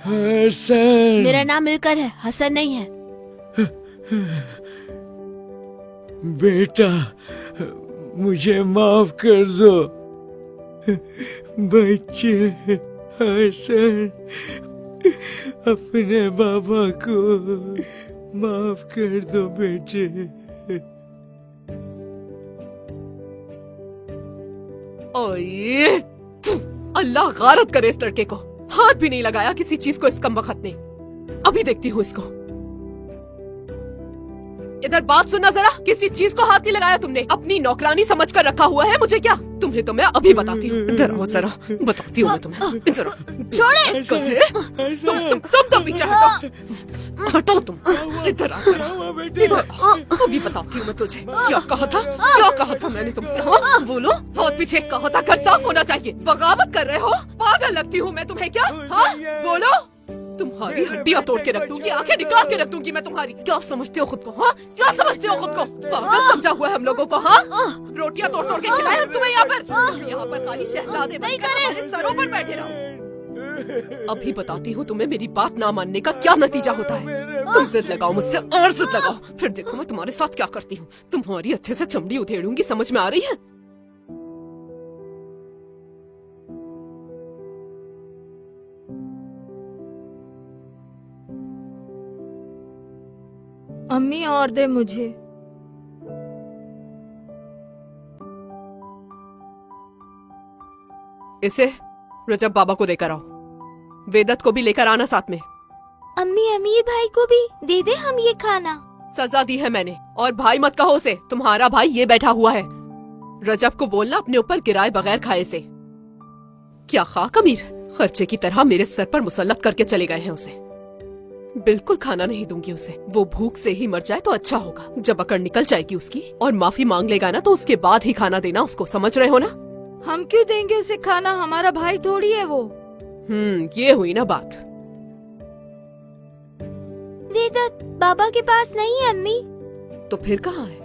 हसन।
मेरा नाम मिलकर है, हसन नहीं है।
बेटा, मुझे माफ कर दो। बच्चे, हसन, अपने बाबा को माफ कर दो बेटे।
ओए, अल्लाह गारत करे इस लड़के को। हाथ भी नहीं लगाया किसी चीज को इस कमबख्त ने। अभी देखती हूँ इसको। इधर बात सुनना जरा। किसी चीज को हाथ नहीं लगाया तुमने। अपनी नौकरानी समझ कर रखा हुआ है मुझे क्या? तुम्हें तो मैं अभी बताती हूँ। इधर आओ जरा, बताती हूँ मैं तुम्हें। इधर
छोड़े।
तुम तो पीछे हटो तुम। इधर आ जरा, इधर। अभी बताती हूँ मैं तुझे। क्या कहा था? क्या कहा था मैंने तुमसे? हाँ बोलो। हाथ पीछे कहा था, घर साफ होना चाहिए। बगावत कर रहे हो? पागल लगती हूँ मैं तुम्हें क्या? हाँ बोलो। तुम्हारी हड्डियां तोड़ के रख दूंगी, आंखें निकाल के रख दूंगी मैं तुम्हारी। क्या समझते हो खुद को? हाँ क्या समझते हो खुद को? पागल समझा हुआ है हम लोगों को। हाँ रोटियां तोड़ तोड़ के खिलाए हम तुम्हें यहाँ पर खाली शहजादे बनकर हमारे सरों पर बैठे रहो। अभी बताती हूँ तुम्हें मेरी बात ना मानने का क्या नतीजा होता है। तुम जिद लगाओ मुझसे और जिद लगाओ, फिर देखो मैं तुम्हारे साथ क्या करती हूँ। तुम्हारी अच्छे से चमड़ी उधेड़ूंगी, समझ में आ रही है?
अम्मी और दे मुझे।
इसे रजब बाबा को देकर आओ। वेदत को भी लेकर आना साथ में।
अम्मी अमीर भाई को भी दे दे हम ये खाना।
सजा दी है मैंने। और भाई मत कहो उसे, तुम्हारा भाई ये बैठा हुआ है। रजब को बोलना अपने ऊपर गिराए बगैर खाए से। क्या खाक अमीर, खर्चे की तरह मेरे सर पर मुसल्लत करके चले गए हैं उसे। बिल्कुल खाना नहीं दूंगी उसे। वो भूख से ही मर जाए तो अच्छा होगा। जब अकड़ निकल जाएगी उसकी और माफी मांग लेगा ना, तो उसके बाद ही खाना देना उसको। समझ रहे हो ना?
हम क्यों देंगे उसे खाना? हमारा भाई थोड़ी है वो।
ये हुई ना बात।
वेदत बाबा के पास नहीं है अम्मी।
तो फिर कहाँ है?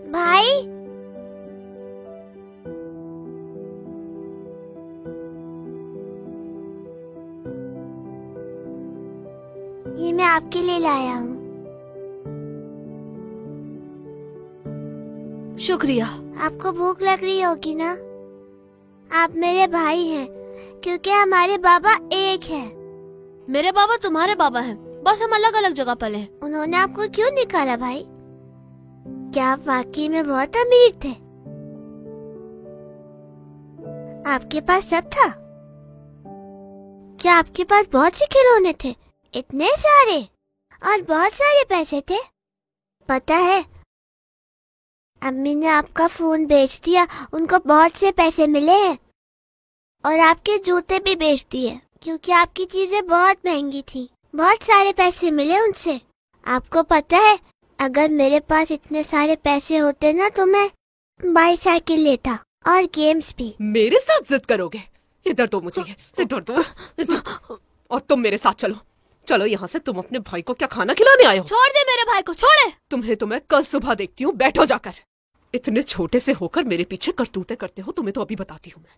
भाई ये मैं आपके लिए लाया हूँ। शुक्रिया। आपको भूख लग रही होगी ना? आप मेरे भाई हैं, क्योंकि हमारे बाबा एक हैं। मेरे बाबा तुम्हारे बाबा हैं, बस हम अलग अलग जगह पले हैं। उन्होंने आपको क्यों निकाला भाई? क्या आप वाकई में बहुत अमीर थे? आपके पास सब था? क्या आपके पास बहुत से खिलौने थे? इतने सारे? और बहुत सारे पैसे थे? पता है
अम्मी ने आपका फोन बेच दिया, उनको बहुत से पैसे मिले हैं और आपके जूते भी बेच दिए क्योंकि आपकी चीजें बहुत महंगी थी। बहुत सारे पैसे मिले उनसे। आपको पता है, अगर मेरे पास इतने सारे पैसे होते ना तो मैं बाईसाइकिल लेता और गेम्स भी।
मेरे साथ जिद करोगे? इधर तो मुझे, इधर तो, और तुम मेरे साथ चलो। चलो यहाँ से। तुम अपने भाई को क्या खाना खिलाने आए हो?
छोड़ दे मेरे भाई को, छोड़े।
तुम्हें तो मैं कल सुबह देखती हूँ। बैठो जाकर। इतने छोटे से होकर मेरे पीछे करतूते करते हो। तुम्हें तो अभी बताती हूँ मैं।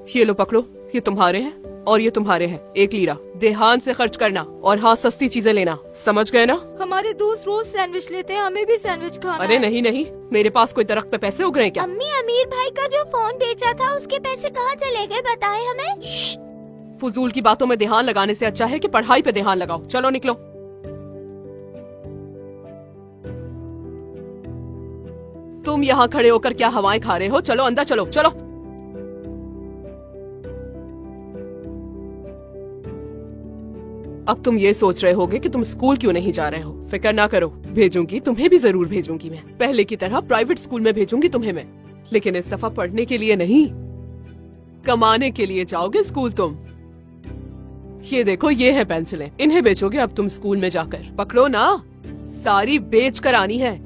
ये लो पकड़ो, ये तुम्हारे हैं और ये तुम्हारे हैं। 1 लीरा ध्यान से खर्च करना और हाँ, सस्ती चीजें लेना, समझ गए ना?
हमारे दोस्त रोज सैंडविच लेते हैं, हमें भी सैंडविच खाना
अरे
है।
नहीं नहीं, मेरे पास कोई दरख्त पे पैसे उग रहे हैं क्या?
अम्मी, अमीर भाई का जो फोन बेचा था उसके पैसे कहाँ चले गए, बताएं हमें।
फजूल की बातों में ध्यान लगाने से अच्छा है कि पढ़ाई पे ध्यान लगाओ। चलो निकलो। तुम यहाँ खड़े होकर क्या हवाएं खा रहे हो? चलो अंदर चलो, चलो। अब तुम ये सोच रहे होगे कि तुम स्कूल क्यों नहीं जा रहे हो। फिक्र ना करो, भेजूंगी, तुम्हें भी जरूर भेजूंगी मैं। पहले की तरह प्राइवेट स्कूल में भेजूंगी तुम्हें मैं, लेकिन इस दफा पढ़ने के लिए नहीं, कमाने के लिए जाओगे स्कूल तुम। ये देखो, ये है पेंसिलें, इन्हें बेचोगे अब तुम स्कूल में जाकर। पकड़ो ना, सारी बेच कर आनी है।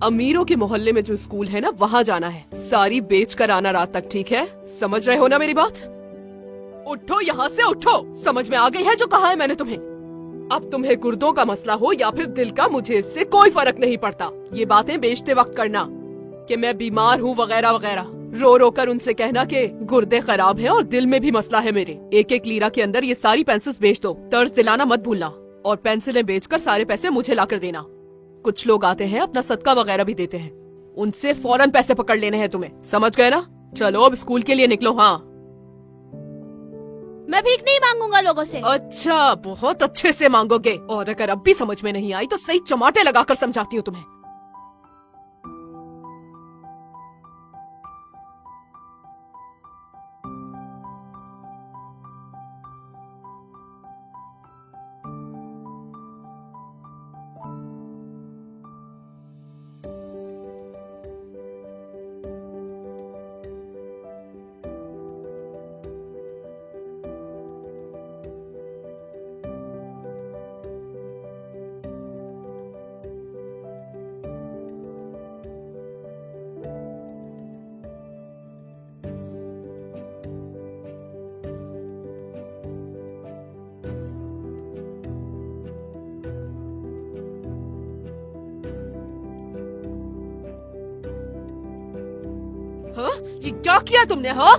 अमीरों के मोहल्ले में जो स्कूल है ना, वहाँ जाना है। सारी बेच कर आना रात तक, ठीक है? समझ रहे हो ना मेरी बात? उठो यहाँ से, उठो। समझ में आ गई है जो कहा है मैंने तुम्हें? अब तुम्हें गुर्दों का मसला हो या फिर दिल का, मुझे इससे कोई फर्क नहीं पड़ता। ये बातें बेचते वक्त करना कि मैं बीमार हूँ वगैरह वगैरह। रो रो कर उनसे कहना कि गुर्दे खराब हैं और दिल में भी मसला है मेरे। 1-1 लीरा के अंदर ये सारी पेंसिल्स बेच दो। तर्ज दिलाना मत भूलना, और पेंसिलें बेचकर सारे पैसे मुझे लाकर देना। कुछ लोग आते हैं, अपना सदका वगैरह भी देते हैं, उनसे फौरन पैसे पकड़ लेने हैं तुम्हें। समझ गए ना? चलो अब स्कूल के लिए निकलो। हाँ,
मैं भीख नहीं मांगूंगा लोगों से।
अच्छा, बहुत अच्छे से मांगोगे। और अगर अब भी समझ में नहीं आई तो सही चमाटे लगाकर समझाती हूँ तुम्हें। हाँ? ये क्या किया तुमने? हाँ,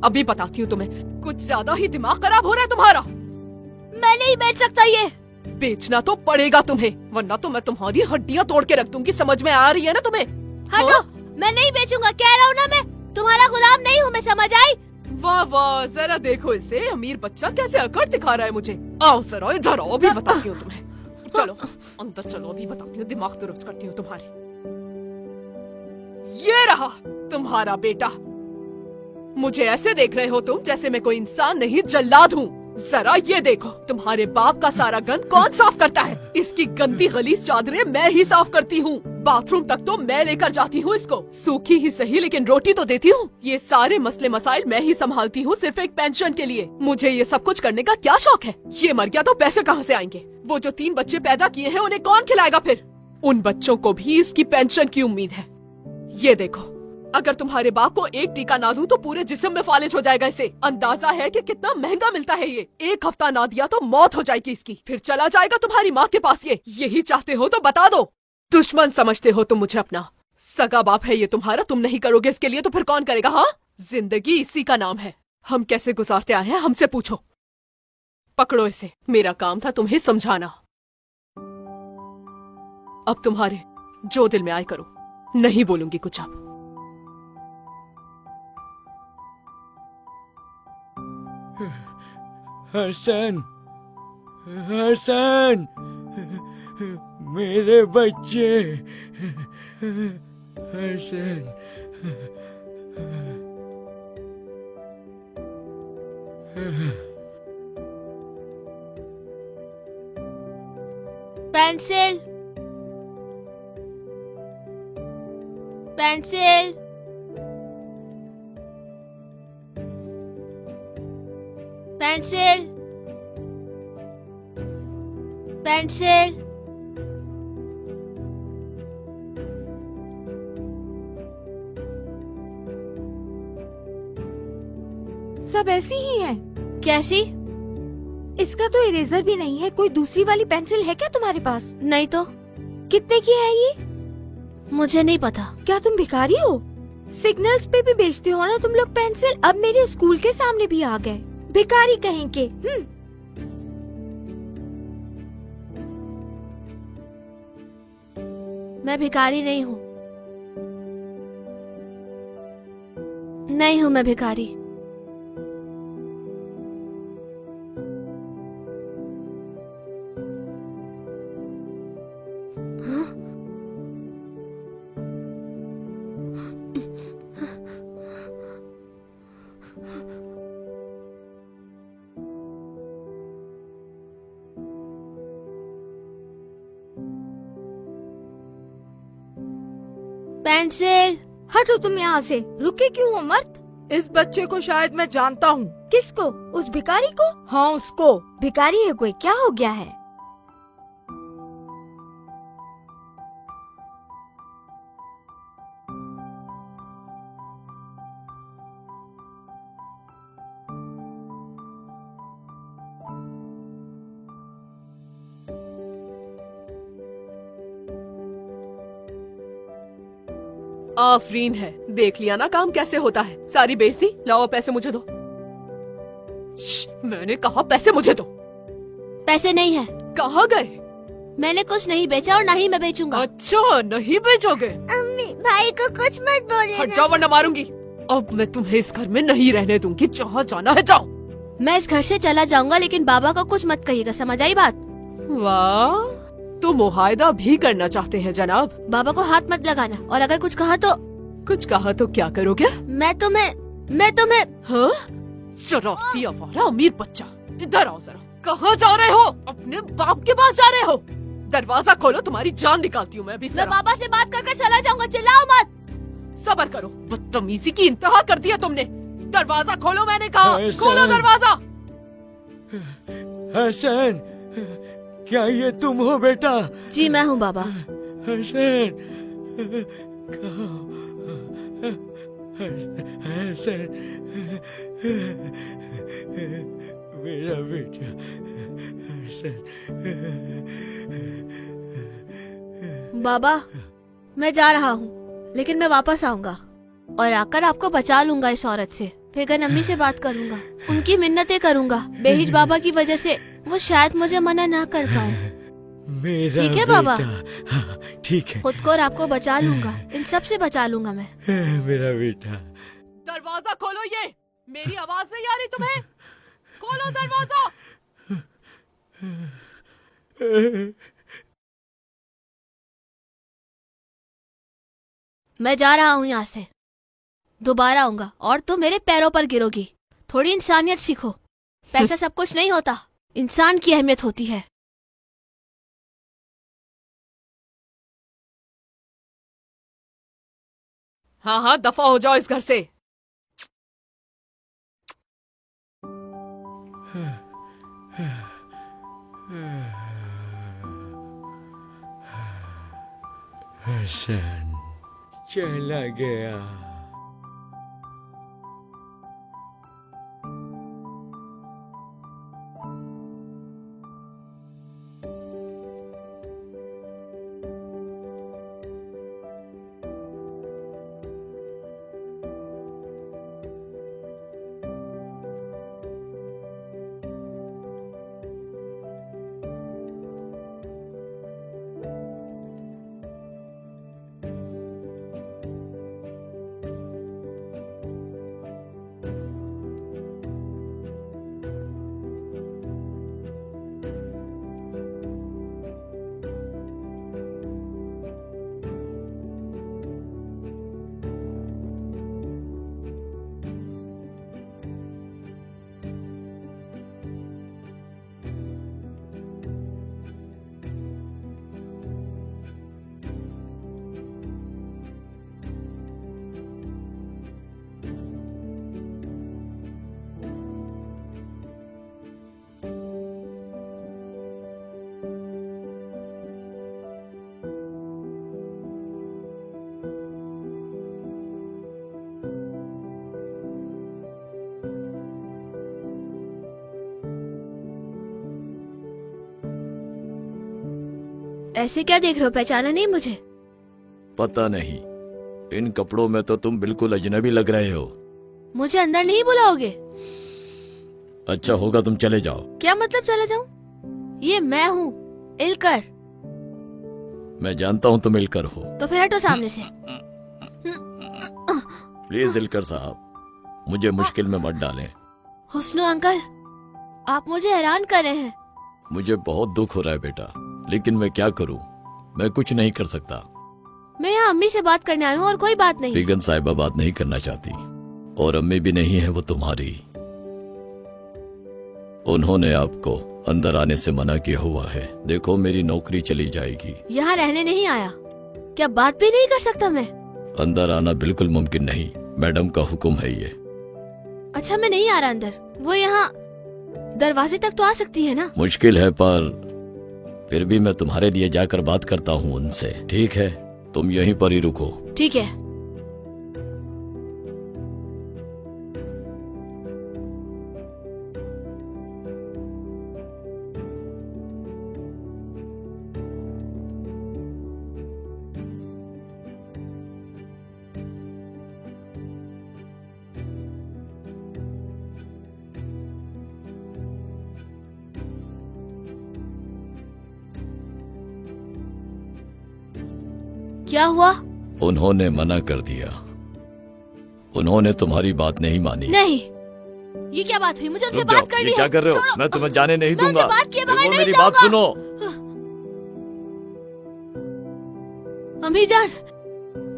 अभी बताती हूँ तुम्हें। कुछ ज्यादा ही दिमाग खराब हो रहा है तुम्हारा।
मैं नहीं बेच सकता ये।
बेचना तो पड़ेगा तुम्हें, वरना तो मैं तुम्हारी हड्डियाँ तोड़ के रख दूंगी। समझ में आ रही है ना तुम्हें?
हटो।
हाँ?
मैं नहीं बेचूंगा, कह रहा हूँ ना, मैं तुम्हारा गुलाम नहीं हूँ। मैं समझ आई?
वाह वाह, जरा देखो इसे, अमीर बच्चा कैसे अकड़ दिखा रहा है मुझे। आओ जरा इधर आओ, अभी बताती हूँ तुम्हें। चलो अंदर चलो, अभी बताती हूँ, दिमाग दुरुस्त करती हूँ तुम्हारे। ये रहा तुम्हारा बेटा। मुझे ऐसे देख रहे हो तुम जैसे मैं कोई इंसान नहीं, जल्लाद हूँ। जरा ये देखो, तुम्हारे बाप का सारा गंद कौन साफ करता है? इसकी गंदी गलीज चादरें मैं ही साफ करती हूँ। बाथरूम तक तो मैं लेकर जाती हूँ इसको। सूखी ही सही, लेकिन रोटी तो देती हूँ। ये सारे मसले मसाइल मैं ही संभालती हूँ, सिर्फ एक पेंशन के लिए। मुझे ये सब कुछ करने का क्या शौक है? ये मर गया तो पैसे कहाँ से आएंगे? वो जो 3 बच्चे पैदा किए हैं उन्हें कौन खिलाएगा फिर? उन बच्चों को भी इसकी पेंशन की उम्मीद है। ये देखो, अगर तुम्हारे बाप को एक टीका ना दूं तो पूरे जिस्म में फालिज हो जाएगा इसे। अंदाजा है कि कितना महंगा मिलता है ये। 1 हफ्ता ना दिया तो मौत हो जाएगी इसकी, फिर चला जाएगा तुम्हारी माँ के पास। ये यही चाहते हो तो बता दो। दुश्मन समझते हो तुम मुझे अपना? सगा बाप है ये तुम्हारा, तुम नहीं करोगे इसके लिए तो फिर कौन करेगा? हाँ, जिंदगी इसी का नाम है। हम कैसे गुजारते आए हैं हमसे पूछो। पकड़ो इसे, मेरा काम था तुम्हें समझाना। अब तुम्हारे जो दिल में आए करो, नहीं बोलूंगी कुछ अब।
हसन, हसन, मेरे बच्चे Hasan.
Pencil, pencil, pencil, pencil.
सब ऐसी ही हैं।
कैसी?
इसका तो इरेजर भी नहीं है। कोई दूसरी वाली पेंसिल है क्या तुम्हारे पास?
नहीं तो।
कितने की है ये?
मुझे नहीं पता।
क्या तुम भिखारी हो? सिग्नल्स पे भी बेचते हो ना तुम लोग पेंसिल। अब मेरे स्कूल के सामने भी आ गए भिखारी कहीं के।
मैं भिखारी नहीं हूँ, नहीं हूँ मैं भिखारी। पेंसिल।
हटो तुम यहाँ से। रुके क्यों हो मर्द? इस बच्चे को शायद मैं जानता हूँ। किसको? उस भिखारी को? हाँ उसको। भिखारी है कोई? क्या हो गया है?
आफरीन है। देख लिया ना काम कैसे होता है। सारी बेच दी। लाओ पैसे मुझे दो। मैंने कहा पैसे मुझे दो।
पैसे नहीं है।
कहाँ गए?
मैंने कुछ नहीं बेचा और ना ही मैं बेचूंगा।
अच्छा नहीं बेचोगे?
अम्मी भाई को कुछ मत बोले।
हट जाओ वरना मारूंगी। अब मैं तुम्हें इस घर में नहीं रहने दूंगी। जहाँ जाना है जाओ।
मैं इस घर से चला जाऊंगा लेकिन बाबा को कुछ मत कहिएगा, समझ आई बात?
वाह, तो मुआहदा भी करना चाहते हैं जनाब।
बाबा को हाथ मत लगाना और अगर कुछ कहा तो।
कुछ कहा तो क्या करोगे?
मैं तुम्हें
हाँ? शरारती आवारा अमीर बच्चा, इधर आओ जरा। कहाँ जा रहे हो? अपने बाप के पास जा रहे हो? दरवाजा खोलो, तुम्हारी जान निकालती हूँ मैं अभी।
मैं बाबा से बात कर चला जाऊंगा, चिल्लाओ मत।
सबर करो, बदतमीजी की इंतहा कर दिया तुमने। दरवाजा खोलो, मैंने कहा खोलो दरवाजा।
हसन, क्या ये तुम हो बेटा?
जी मैं हूँ बाबा।
हसन, हसन, मेरा बेटा हसन।
बाबा मैं जा रहा हूँ लेकिन मैं वापस आऊंगा और आकर आपको बचा लूंगा इस औरत से। फिगर अम्मी से बात करूंगा, उनकी मिन्नतें करूंगा। बेहिज बाबा की वजह से वो शायद मुझे मना ना कर पाए।
मेरा
ठीक है बाबा?
हाँ, ठीक है।
खुद को और आपको बचा लूंगा, इन सब से बचा लूंगा मैं।
मेरा बेटा।
दरवाजा खोलो, ये मेरी आवाज नहीं आ रही तुम्हें? खोलो दरवाजा।
मैं जा रहा हूँ यहाँ से, दोबारा आऊंगा और तुम मेरे पैरों पर गिरोगी। थोड़ी इंसानियत सीखो। पैसा सब कुछ नहीं होता, इंसान की अहमियत होती है।
हाँ हाँ, दफा हो जाओ इस घर से।
हसन चला गया।
ऐसे क्या देख रहे हो, पहचाना नहीं मुझे?
पता नहीं, इन कपड़ों में तो तुम बिल्कुल अजनबी लग रहे हो।
मुझे अंदर नहीं बुलाओगे?
अच्छा होगा तुम चले जाओ।
क्या मतलब चले जाऊं? ये मैं हूँ, इलकर।
मैं जानता हूँ तुम इलकर हो।
तो फिर हटो सामने से।
प्लीज इलकर साहब, मुझे मुश्किल में मत डालें।
हुस्नु अंकल, आप मुझे हैरान कर रहे हैं।
मुझे बहुत दुख हो रहा है बेटा, लेकिन मैं क्या करूं, मैं कुछ नहीं कर सकता।
मैं यहाँ अम्मी से बात करने आई हूँ और कोई बात नहीं।
बेगम साहिबा बात नहीं करना चाहती, और अम्मी भी नहीं है वो तुम्हारी। उन्होंने आपको अंदर आने से मना किया हुआ है। देखो मेरी नौकरी चली जाएगी।
यहाँ रहने नहीं आया, क्या बात भी नहीं कर सकता मैं?
अंदर आना बिल्कुल मुमकिन नहीं, मैडम का हुक्म है ये।
अच्छा मैं नहीं आ रहा अंदर, वो यहाँ दरवाजे तक तो आ सकती है ना?
मुश्किल है, पर फिर भी मैं तुम्हारे लिए जाकर बात करता हूँ उनसे। ठीक है, तुम यहीं पर ही रुको।
ठीक है। क्या हुआ?
उन्होंने मना कर दिया, उन्होंने तुम्हारी बात नहीं मानी।
नहीं, ये क्या बात हुई? मुझे उनसे बात करनी है।
क्या कर रहे हो? मैं तुम्हें जाने नहीं दूंगा।
बात किए बगैर नहीं
मेरी
जाऊंगा।
बात सुनो।
अम्मी जान,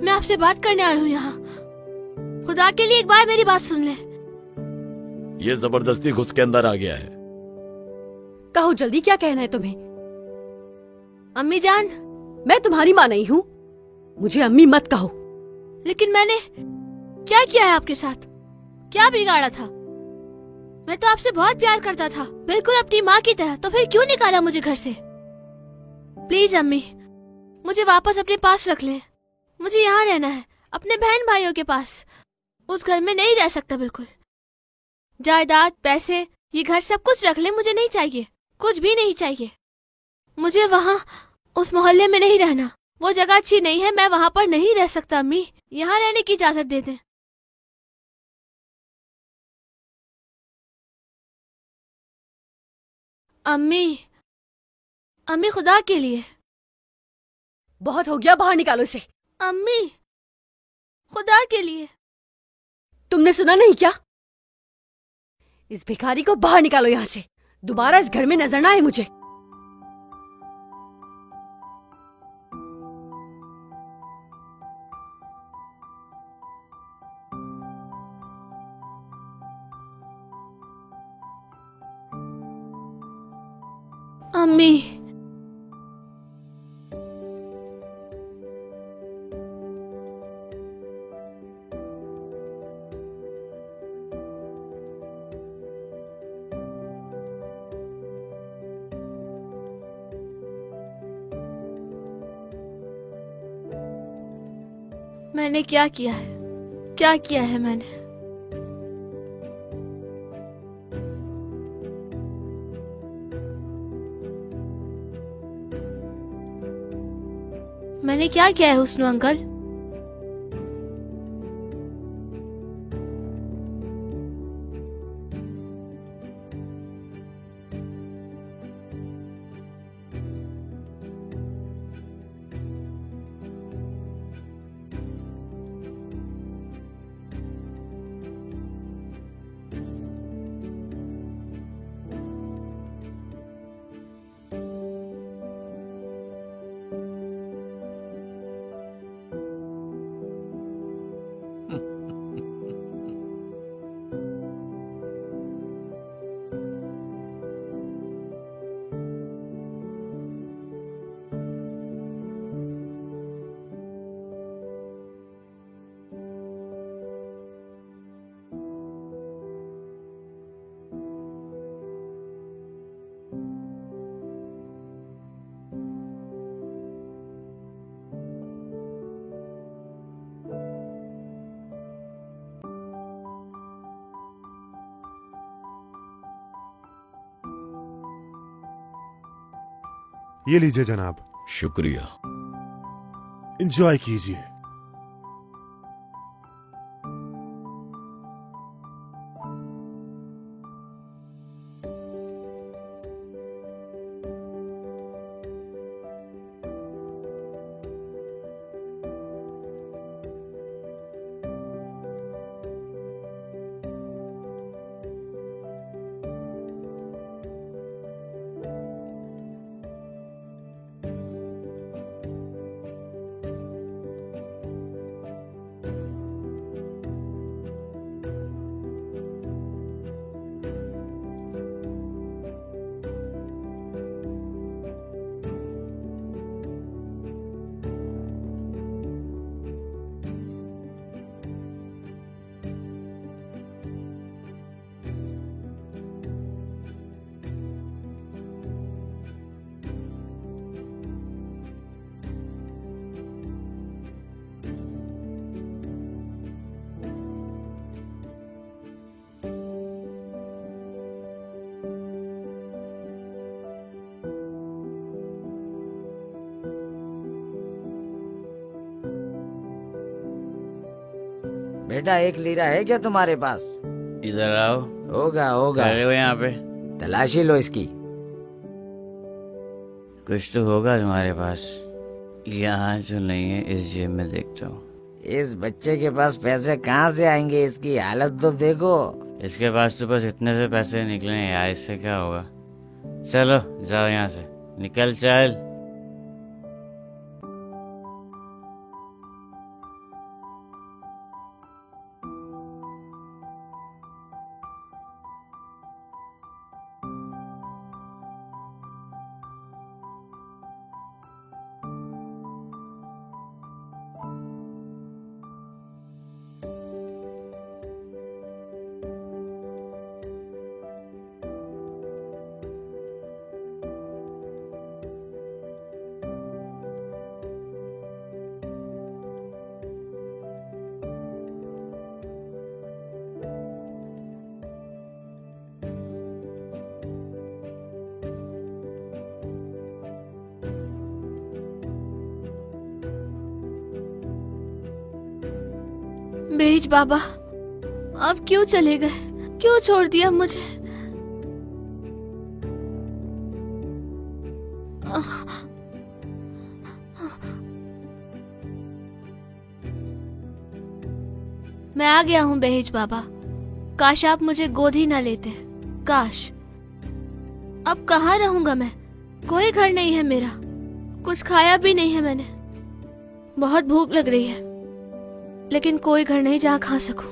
मैं आपसे बात करने आई हूँ यहाँ। खुदा के लिए एक बार मेरी बात सुन ले।
ये जबरदस्ती घुस के अंदर आ गया है।
कहो जल्दी, क्या कहना है तुम्हें?
अम्मी जान,
मैं तुम्हारी माँ नहीं हूँ, मुझे अम्मी मत कहो।
लेकिन मैंने क्या किया है आपके साथ? क्या बिगाड़ा था? मैं तो आपसे बहुत प्यार करता था, बिल्कुल अपनी माँ की तरह। तो फिर क्यों निकाला मुझे घर से? प्लीज अम्मी, मुझे वापस अपने पास रख ले। मुझे यहाँ रहना है, अपने बहन भाइयों के पास। उस घर में नहीं रह सकता बिल्कुल। जायदाद, पैसे, ये घर सब कुछ रख ले, मुझे नहीं चाहिए, कुछ भी नहीं चाहिए। मुझे वहाँ उस मोहल्ले में नहीं रहना, वो जगह अच्छी नहीं है, मैं वहाँ पर नहीं रह सकता। अम्मी, यहाँ रहने की इजाजत दे दें। अम्मी, अम्मी खुदा के लिए।
बहुत हो गया, बाहर निकालो इसे।
अम्मी, खुदा के लिए।
तुमने सुना नहीं क्या? इस भिखारी को बाहर निकालो यहाँ से, दोबारा इस घर में नजर ना आए मुझे।
अम्मी, मैंने क्या किया है? क्या किया है मैंने? मैंने क्या किया है हुस्नु अंकल?
ये लीजिए जनाब,
शुक्रिया।
एंजॉय कीजिए।
बेटा 1 लीरा है क्या तुम्हारे पास?
इधर आओ।
होगा होगा।
खड़े हो यहाँ पे।
तलाशी लो इसकी।
कुछ तो होगा तुम्हारे पास। यहाँ तो नहीं है, इस जेब में देखता हूँ।
इस बच्चे के पास पैसे कहाँ से आएंगे? इसकी हालत तो देखो।
इसके पास तो बस इतने से पैसे निकले हैं यार, इससे क्या होगा। चलो जाओ यहाँ से, निकल चल।
बेज बाबा, अब क्यों चले गए? क्यों छोड़ दिया मुझे? मैं आ गया हूँ बेज बाबा। काश आप मुझे गोद ही ना लेते। काश। अब कहाँ रहूंगा मैं? कोई घर नहीं है मेरा, कुछ खाया भी नहीं है मैंने। बहुत भूख लग रही है, लेकिन कोई घर नहीं जहाँ खा सकूं।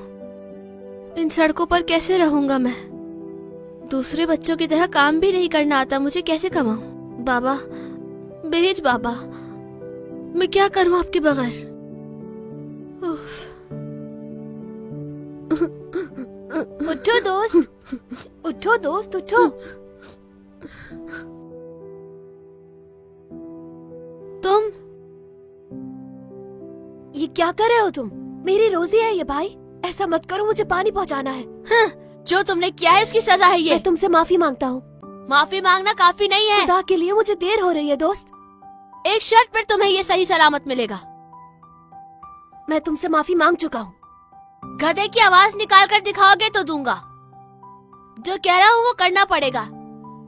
इन सड़कों पर कैसे रहूंगा मैं? दूसरे बच्चों की तरह काम भी नहीं करना आता मुझे, कैसे कमाऊं? बाबा, बेज बाबा, मैं क्या करूं आपके बगैर?
उठो दोस्त, उठो दोस्त, उठो।
तुम
ये क्या कर रहे हो तुम? मेरी रोजी है ये भाई, ऐसा मत करो, मुझे पानी पहुंचाना है।
हाँ, जो तुमने किया है उसकी सजा है ये।
मैं तुमसे माफी मांगता हूँ।
माफी मांगना काफी नहीं है।
खुदा के लिए मुझे देर हो रही है दोस्त।
एक शर्त पर तुम्हें ये सही सलामत मिलेगा।
मैं तुमसे माफी मांग चुका हूँ।
गधे की आवाज निकाल कर दिखाओगे तो दूंगा। जो कह रहा हूँ वो करना पड़ेगा।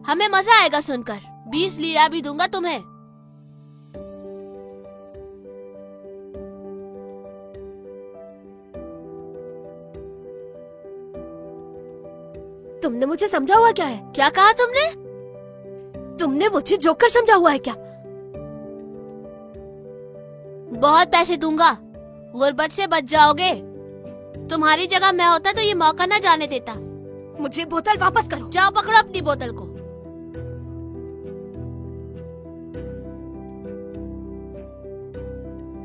हमें मजा आएगा सुनकर। 20 लीरा भी दूंगा तुम्हें।
तुमने मुझे समझा हुआ क्या है?
क्या कहा तुमने?
तुमने मुझे जोकर समझा हुआ है क्या?
बहुत पैसे दूंगा, गुर्बत से बच जाओगे। तुम्हारी जगह मैं होता तो ये मौका न जाने देता।
मुझे बोतल वापस करो।
जाओ पकड़ो अपनी बोतल को।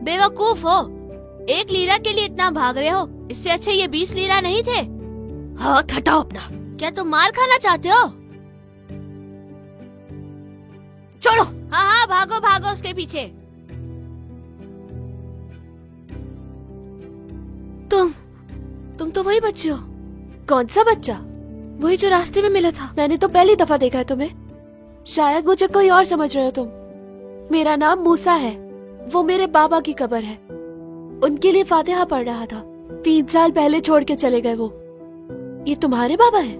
बेवकूफ हो, 1 लीरा के लिए इतना भाग रहे हो। इससे अच्छे ये 20 लीरा नहीं थे?
हाथ हटाओ अपना।
क्या तुम मार खाना चाहते हो?
छोड़ो।
हाँ हाँ, भागो भागो उसके पीछे। तुम तो वही बच्चे हो।
कौन सा बच्चा?
वही जो रास्ते में मिला था।
मैंने तो पहली दफा देखा है तुम्हें। शायद मुझे कोई और समझ रहे हो तुम। मेरा नाम मूसा है। वो मेरे बाबा की कब्र है। उनके लिए फातिहा पढ़ रहा था। 3 साल पहले छोड़ के चले गए वो। ये तुम्हारे बाबा है?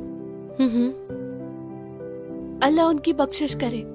अल्लाह उनकी बख्शिश करे।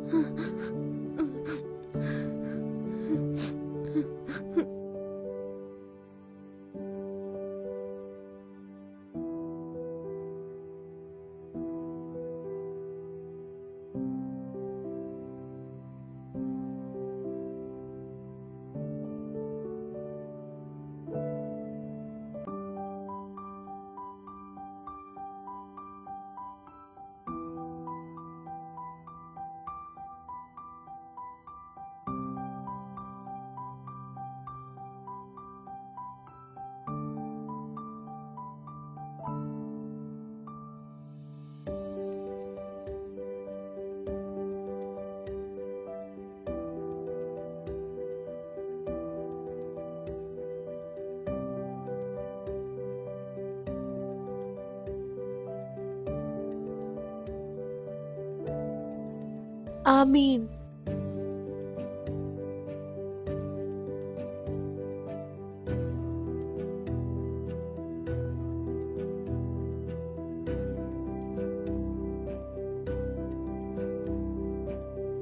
आमीन।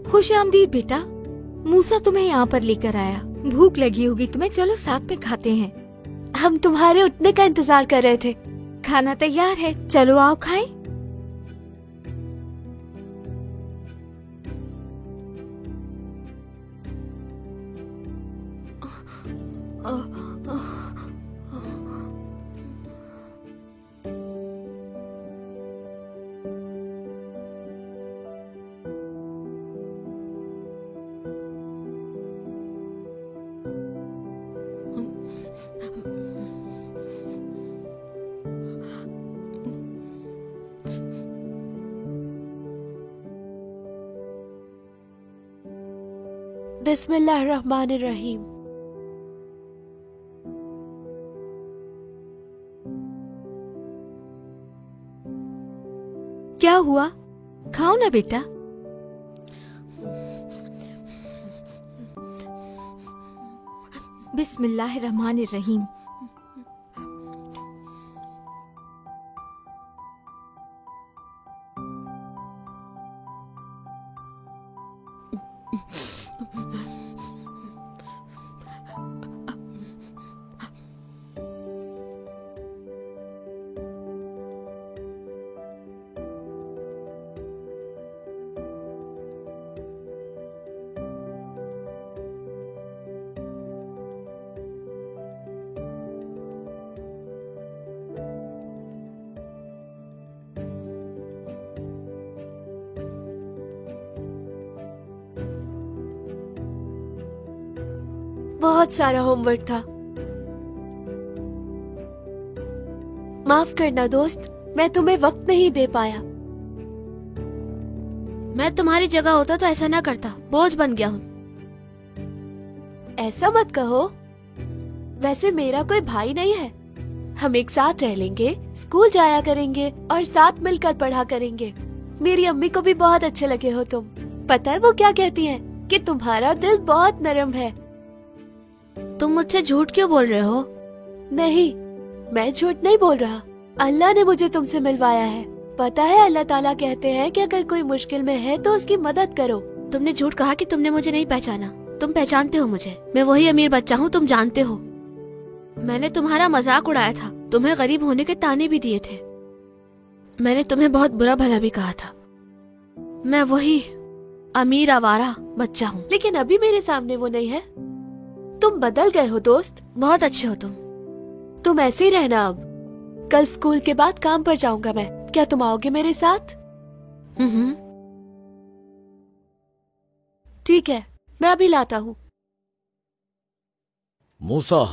खुश आमदीद बेटा। मूसा तुम्हें यहाँ पर लेकर आया। भूख लगी होगी तुम्हें, चलो साथ में खाते हैं।
हम तुम्हारे उठने का इंतजार कर रहे थे।
खाना तैयार है, चलो आओ खाएं।
बिस्मिल्लाहिर्रहमानिर्रहीम।
क्या हुआ? खाओ ना बेटा। बिस्मिल्लाहिर्रहमानिर्रहीम।
बहुत सारा होमवर्क था। माफ करना दोस्त, मैं तुम्हें वक्त नहीं दे पाया।
मैं तुम्हारी जगह होता तो ऐसा ना करता, बोझ बन गया हूँ।
ऐसा मत कहो। वैसे मेरा कोई भाई नहीं है। हम एक साथ रह लेंगे, स्कूल जाया करेंगे और साथ मिलकर पढ़ा करेंगे। मेरी अम्मी को भी बहुत अच्छे लगे हो तुम। पता है वो क्या कहती हैं? कि तुम्हारा दिल बहुत नरम है।
तुम मुझसे झूठ क्यों बोल रहे हो?
नहीं, मैं झूठ नहीं बोल रहा। अल्लाह ने मुझे तुमसे मिलवाया है। पता है अल्लाह ताला कहते हैं कि अगर कोई मुश्किल में है तो उसकी मदद करो।
तुमने झूठ कहा कि तुमने मुझे नहीं पहचाना। तुम पहचानते हो मुझे। मैं वही अमीर बच्चा हूँ, तुम जानते हो। मैंने तुम्हारा मजाक उड़ाया था, तुम्हें गरीब होने के ताने भी दिए थे। मैंने तुम्हें बहुत बुरा भला भी कहा था। मैं वही अमीर आवारा बच्चा हूँ।
लेकिन अभी मेरे सामने वो नहीं है। तुम बदल गए हो दोस्त।
बहुत अच्छे हो तुम
ऐसे ही रहना अब। कल स्कूल के बाद काम पर जाऊंगा मैं। क्या तुम आओगे मेरे साथ? ठीक है, मैं अभी लाता हूँ।
मूसा,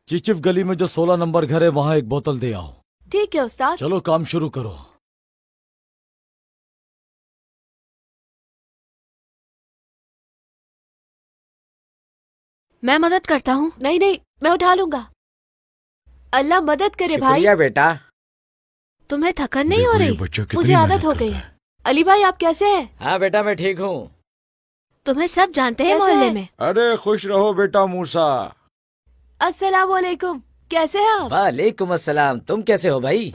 चिचिफ गली में जो 16 नंबर घर है वहाँ एक बोतल दे आओ।
ठीक है उस्ताद।
चलो काम शुरू करो।
मैं मदद करता हूँ।
नहीं नहीं, मैं उठा लूंगा। अल्लाह मदद करे भाई।
बेटा।
तुम्हें थकन नहीं हो रही?
मुझे आदत हो गई है। अली भाई आप कैसे हैं?
हाँ बेटा मैं ठीक हूँ।
तुम्हें सब जानते हैं मोहल्ले में।
अरे खुश रहो बेटा मूसा।
अस्सलाम वालेकुम, कैसे हैं आप?
वालेकुम अस्सलाम, तुम कैसे हो भाई?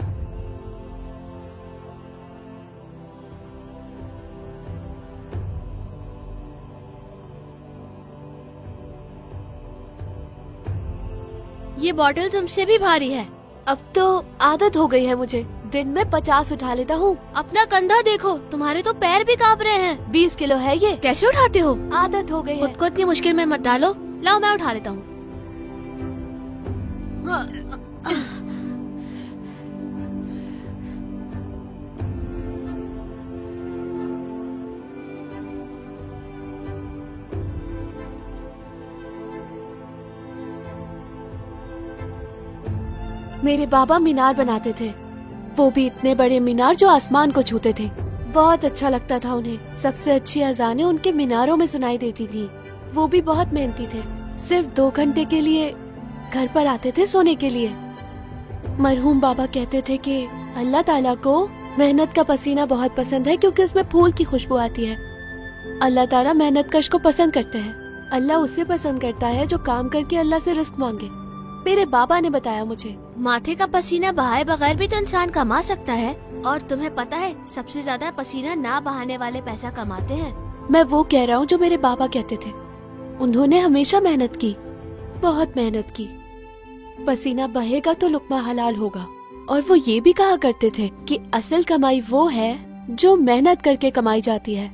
ये बॉटल तुमसे भी भारी है।
अब तो आदत हो गई है मुझे, दिन में 50 उठा लेता हूँ।
अपना कंधा देखो, तुम्हारे तो पैर भी कांप रहे हैं।
20 किलो है ये।
कैसे उठाते हो?
आदत हो गई है।
खुद को इतनी मुश्किल में मत डालो, लाओ मैं उठा लेता हूँ।
मेरे बाबा मीनार बनाते थे, वो भी इतने बड़े मीनार जो आसमान को छूते थे। बहुत अच्छा लगता था उन्हें। सबसे अच्छी अजानें उनके मीनारों में सुनाई देती थी। वो भी बहुत मेहनती थे। सिर्फ 2 घंटे के लिए घर पर आते थे सोने के लिए। मरहूम बाबा कहते थे कि अल्लाह ताला को मेहनत का पसीना बहुत पसंद है क्योंकि उसमें फूल की खुशबू आती है। अल्लाह ताला मेहनत कश को पसंद करते हैं। अल्लाह उसे पसंद करता है जो काम करके अल्लाह से रिस्क मांगे। मेरे बाबा ने बताया मुझे।
माथे का पसीना बहाए बगैर भी तो इंसान कमा सकता है। और तुम्हें पता है सबसे ज्यादा पसीना ना बहाने वाले पैसा कमाते हैं।
मैं वो कह रहा हूँ जो मेरे बाबा कहते थे। उन्होंने हमेशा मेहनत की, बहुत मेहनत की। पसीना बहेगा तो लुक्मा हलाल होगा। और वो ये भी कहा करते थे कि असल कमाई वो है जो मेहनत करके कमाई जाती है।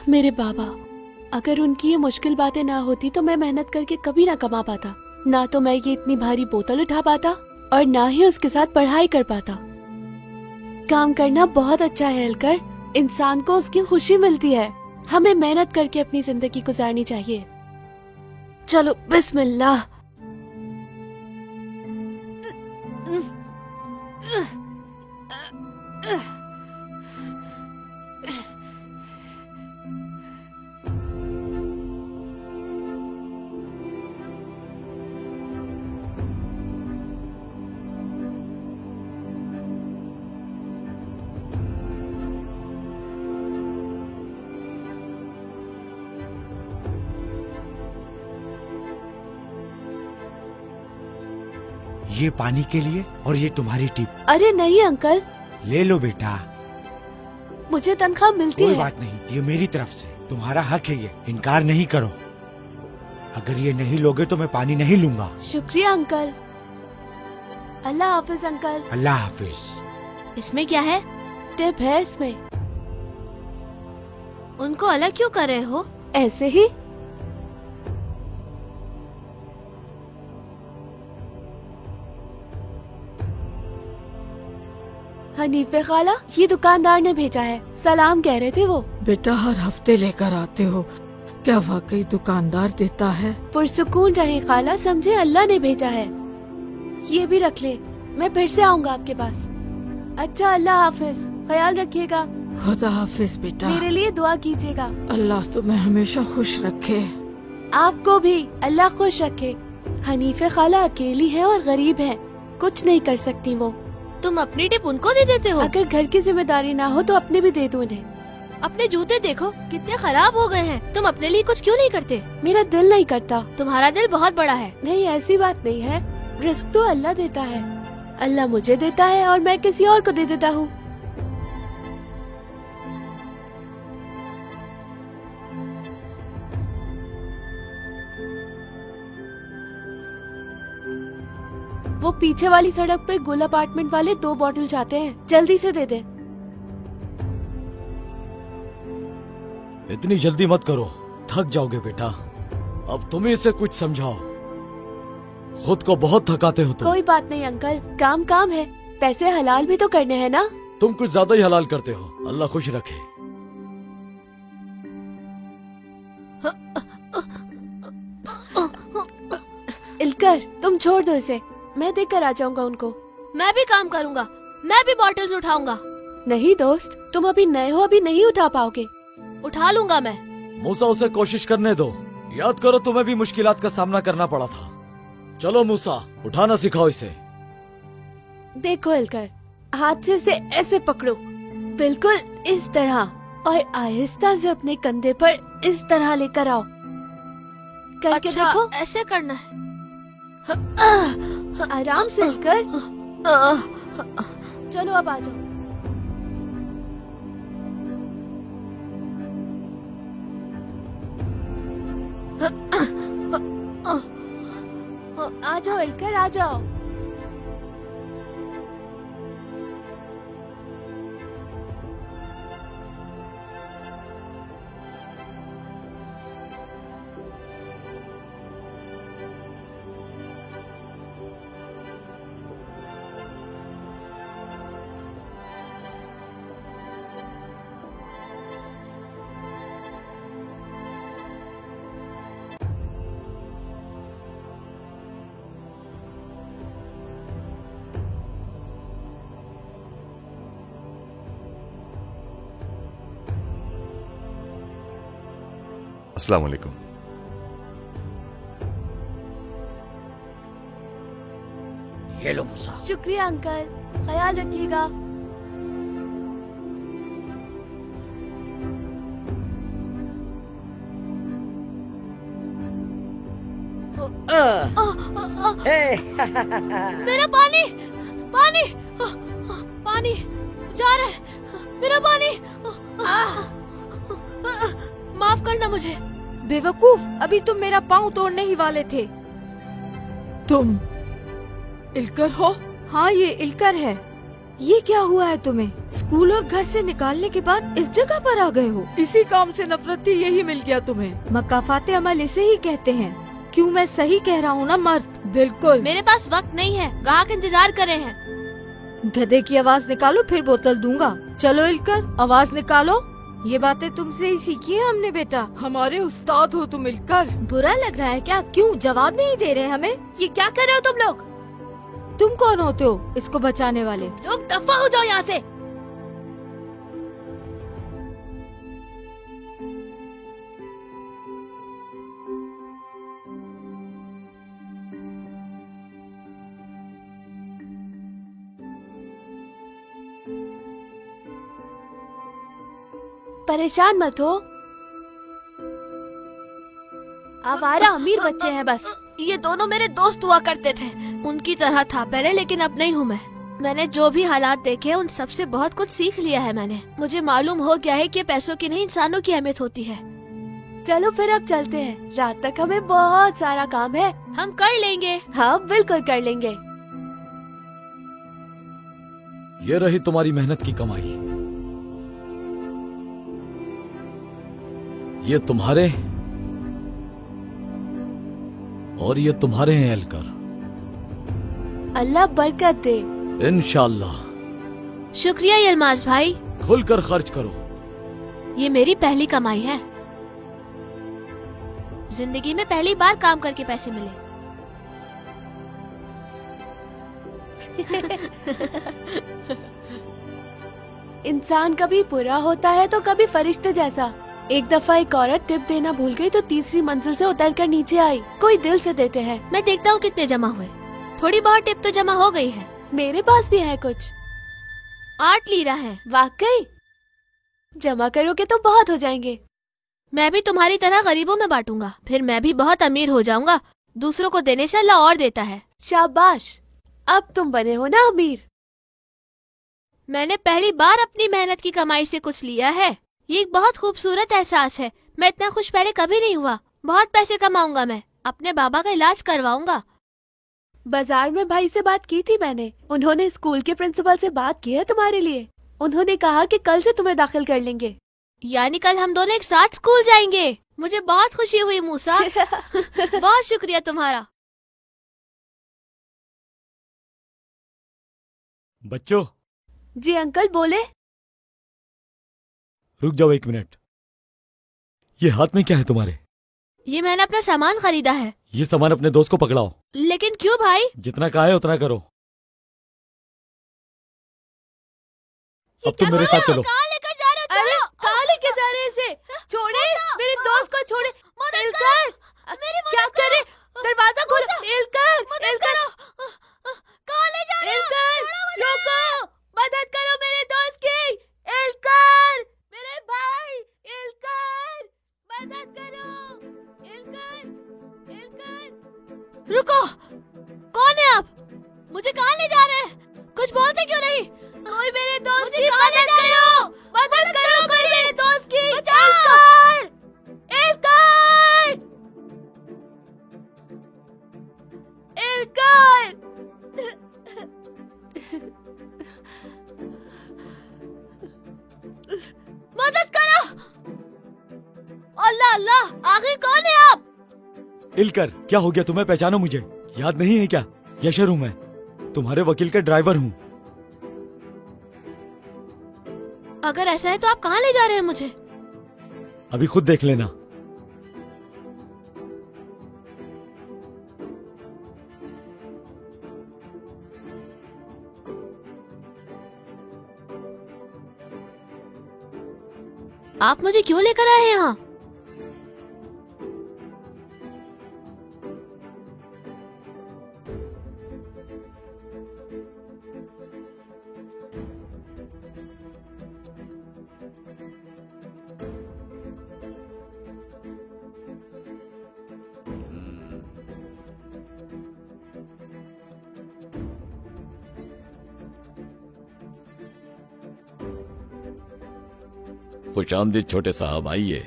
मेरे बाबा, अगर उनकी ये मुश्किल बातें ना होती तो मैं मेहनत करके कभी ना कमा पाता। ना तो मैं ये इतनी भारी बोतल उठा पाता और ना ही उसके साथ पढ़ाई कर पाता। काम करना बहुत अच्छा है अलकर, इंसान को उसकी खुशी मिलती है। हमें मेहनत करके अपनी जिंदगी गुजारनी चाहिए। चलो बिस्मिल्लाह।
ये पानी के लिए और ये तुम्हारी टिप।
अरे नहीं अंकल,
ले लो बेटा।
मुझे तनख्वाह मिलती है।
कोई बात नहीं, ये मेरी तरफ से तुम्हारा हक है, ये इनकार नहीं करो। अगर ये नहीं लोगे तो मैं पानी नहीं लूंगा।
शुक्रिया अंकल। अल्लाह हाफिज अंकल।
अल्लाह हाफिज।
इसमें क्या है?
टिप है इसमें।
उनको अलग क्यों कर रहे हो?
ऐसे ही। हनीफे खाला, ये दुकानदार ने भेजा है, सलाम कह रहे थे वो।
बेटा हर हफ्ते लेकर आते हो, क्या वाकई दुकानदार देता है?
पुरसुकून रहे खाला, समझे अल्लाह ने भेजा है। ये भी रख ले, मैं फिर से आऊंगा आपके पास। अच्छा अल्लाह हाफिज, ख्याल रखिएगा।
खुदा हाफिज बेटा।
मेरे लिए दुआ कीजिएगा।
अल्लाह तुम्हें हमेशा खुश रखे।
आपको भी अल्लाह खुश रखे। हनीफे खाला अकेली है और गरीब है, कुछ नहीं कर सकती वो।
तुम अपनी टिप उनको दे देते हो?
अगर घर की जिम्मेदारी ना हो तो अपने भी दे दो उन्हें।
अपने जूते देखो कितने खराब हो गए हैं। तुम अपने लिए कुछ क्यों नहीं करते?
मेरा दिल नहीं करता।
तुम्हारा दिल बहुत बड़ा है।
नहीं ऐसी बात नहीं है, रिस्क तो अल्लाह देता है। अल्लाह मुझे देता है और मैं किसी और को दे देता हूँ। वो पीछे वाली सड़क पे गुल अपार्टमेंट वाले 2 बॉटल चाहते हैं, जल्दी से दे दे।
इतनी जल्दी मत करो, थक जाओगे बेटा। अब तुम ही इसे कुछ समझाओ, खुद को बहुत थकाते हो तुम।
कोई बात नहीं अंकल, काम काम है, पैसे हलाल भी तो करने हैं ना।
तुम कुछ ज्यादा ही हलाल करते हो, अल्लाह खुश रखे।
इल्कर तुम छोड़ दो इसे, मैं देख कर आ जाऊंगा उनको।
मैं भी काम करूंगा, मैं भी बॉटल्स उठाऊंगा।
नहीं दोस्त, तुम अभी नए हो, अभी नहीं उठा पाओगे।
उठा लूंगा मैं।
मूसा उसे कोशिश करने दो, याद करो तुम्हें भी मुश्किलात का सामना करना पड़ा था। चलो मूसा, उठाना सिखाओ इसे।
देखो इल्कर, हाथ से इसे ऐसे पकड़ो, बिल्कुल इस तरह। और आहिस्ता से अपने कंधे पर इस तरह लेकर आओ। करके
अच्छा,
देखो।
ऐसे करना है।
आराम से लेकर। चलो अब आ जाओ। आ जाओ हिलकर आ जाओ।
अस्सलाम वालेकुम।
ये लो मूसा।
शुक्रिया अंकल, ख्याल रखिएगा।
मेरा पानी पानी पानी जा रहा है, मेरा पानी। माफ करना मुझे।
बेवकूफ, अभी तुम मेरा पाँव तोड़ने ही वाले थे।
तुम इलकर हो?
हाँ, ये इलकर है। ये क्या हुआ है तुम्हें? स्कूल और घर से निकालने के बाद इस जगह पर आ गए हो?
इसी काम से नफरत थी, यही मिल गया तुम्हें।
मकाफाते अमल इसे ही कहते हैं। क्यों, मैं सही कह रहा हूँ ना मर्द? बिल्कुल।
मेरे पास वक्त नहीं है, ग्राहक इंतजार कर रहे हैं।
गधे की आवाज निकालो, फिर बोतल दूंगा। चलो इलकर, आवाज निकालो। ये बातें तुमसे ही सीखी है हमने बेटा।
हमारे उस्ताद हो तुम इलकर।
बुरा लग रहा है क्या? क्यों जवाब नहीं दे रहे हमें?
ये क्या कर रहे हो तुम लोग?
तुम कौन होते हो इसको बचाने वाले?
लोग दफा हो जाओ यहाँ से। परेशान मत हो, आवारा अमीर बच्चे हैं बस।
ये दोनों मेरे दोस्त हुआ करते थे, उनकी तरह था पहले, लेकिन अब नहीं हूँ मैं। मैंने जो भी हालात देखे उन सब से बहुत कुछ सीख लिया है मैंने। मुझे मालूम हो गया है कि पैसों की नहीं इंसानों की अहमियत होती है।
चलो फिर अब चलते हैं, रात तक हमें बहुत सारा काम है।
हम कर लेंगे।
हाँ बिल्कुल कर लेंगे।
ये रही तुम्हारी मेहनत की कमाई। ये तुम्हारे और ये तुम्हारे हैं एलकर।
अल्लाह बरकत दे।
इंशाल्लाह।
शुक्रिया यलमाज भाई।
खुलकर खर्च करो।
ये मेरी पहली कमाई है। जिंदगी में पहली बार काम करके पैसे मिले।
इंसान कभी बुरा होता है तो कभी फरिश्ते जैसा। एक दफा एक औरत टिप देना भूल गई तो तीसरी मंजिल से उतरकर नीचे आई। कोई दिल से देते हैं।
मैं देखता हूँ कितने जमा हुए। थोड़ी बहुत टिप तो जमा हो गई है।
मेरे पास भी है कुछ।
8 लीरा है।
वाकई? जमा करोगे तो बहुत हो जाएंगे।
मैं भी तुम्हारी तरह गरीबों में बांटूंगा, फिर मैं भी बहुत अमीर हो जाऊंगा। दूसरों को देने से अल्लाह और देता है।
शाबाश, अब तुम बने हो ना अमीर।
मैंने पहली बार अपनी मेहनत की कमाई से कुछ लिया है। ये एक बहुत खूबसूरत एहसास है। मैं इतना खुश पहले कभी नहीं हुआ। बहुत पैसे कमाऊंगा मैं, अपने बाबा का इलाज करवाऊंगा।
बाजार में भाई से बात की थी मैंने। उन्होंने स्कूल के प्रिंसिपल से बात की है तुम्हारे लिए। उन्होंने कहा कि कल से तुम्हें दाखिल कर लेंगे।
यानी कल हम दोनों एक साथ स्कूल जाएंगे। मुझे बहुत खुशी हुई मूसा। बहुत शुक्रिया तुम्हारा।
बच्चों।
जी अंकल बोले।
रुक जाओ 1 मिनट। ये हाथ में क्या है तुम्हारे?
ये मैंने अपना सामान खरीदा है।
ये सामान अपने दोस्त को पकड़ाओ।
लेकिन क्यों भाई?
जितना कहा है उतना करो। अब तुम मेरे साथ चलो।
कहाँ लेकर जा रहे हो?
अरे कहाँ लेके जा रहे हैं इसे? छोड़े मेरे दोस्त को, छोड़े। एलकर क्या करे? दरवाजा खोलो। एलकर
कहाँ ले जा रहे हो?
रोको, मदद करो मेरे दोस्त की। एलकर मेरे भाई।
रुको, कौन है आप? मुझे कहाँ ले जा रहे हैं? कुछ बोलते क्यों नहीं? कोई मेरे दोस्त की मदद करो, मदद करो, कोई मेरे दोस्त की। इल्कार! मदद करो! अल्लाह अल्लाह, आखिर कौन है आप?
इल्कर, क्या हो गया तुम्हें? पहचानो मुझे? याद नहीं है क्या? यशर हूँ मैं, तुम्हारे वकील का ड्राइवर हूँ।
अगर ऐसा है तो आप कहाँ ले जा रहे हैं मुझे?
अभी खुद देख लेना।
आप मुझे क्यों लेकर आए हैं यहाँ?
खुश आमदीद छोटे साहब, आइए।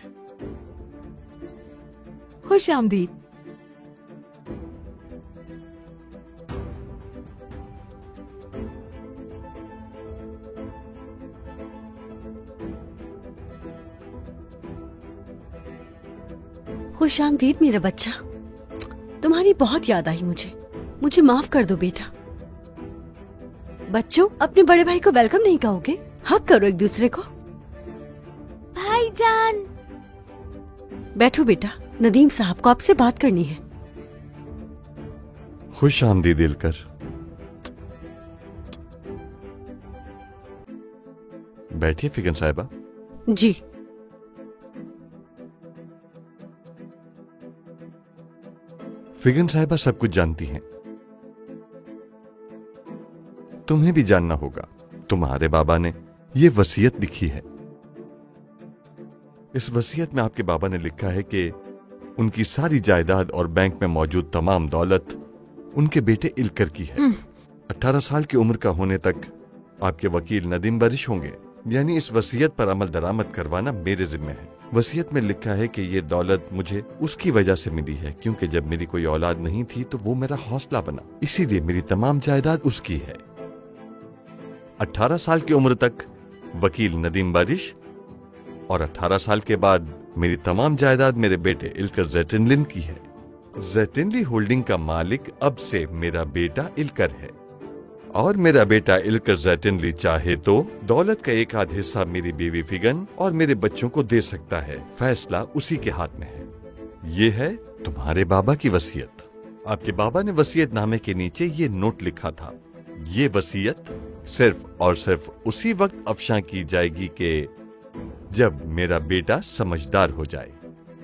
खुश आमदीद।
खुश आमदीद मेरा बच्चा। तुम्हारी बहुत याद आई मुझे माफ कर दो बेटा। बच्चों, अपने बड़े भाई को वेलकम नहीं कहोगे? हक करो एक दूसरे को।
भाईजान।
बैठो बेटा, नदीम साहब को आपसे बात करनी है।
खुश आमदीद इल्कर। बैठिए फिगन साहिबा।
जी।
फिगन साहिबा सब कुछ जानती हैं। तुम्हें भी जानना होगा। तुम्हारे बाबा ने ये वसीयत लिखी है। इस वसीयत में आपके बाबा ने लिखा है कि उनकी सारी जायदाद और बैंक में मौजूद तमाम दौलत उनके बेटे इल्कर की है। 18 साल की उम्र का होने तक आपके वकील नदीम बारिश होंगे। यानी इस वसीयत पर अमल दरामद करवाना मेरे जिम्मे है। वसीयत में लिखा है कि ये दौलत मुझे उसकी वजह से मिली है क्योंकि जब मेरी कोई औलाद नहीं थी तो वो मेरा हौसला बना, इसीलिए मेरी तमाम जायदाद उसकी है। 18 साल की उम्र तक वकील नदीम बारिश और 18 साल के बाद मेरी तमाम जायदाद मेरे बेटे इल्कर ज़ैटिनलिन की है। ज़ैटिनली होल्डिंग का मालिक अब से मेरा बेटा इल्कर है और मेरा बेटा इल्कर ज़ैटिनली चाहे तो दौलत का एक आध हिस्सा मेरी बीवी फिगन और मेरे बच्चों को दे सकता है। फैसला उसी के हाथ में है। ये है तुम्हारे बाबा की वसीयत। आपके बाबा ने वसीयत नामे के नीचे ये नोट लिखा था। ये वसीयत सिर्फ और सिर्फ उसी वक्त अफशा की जाएगी कि जब मेरा बेटा समझदार हो जाए,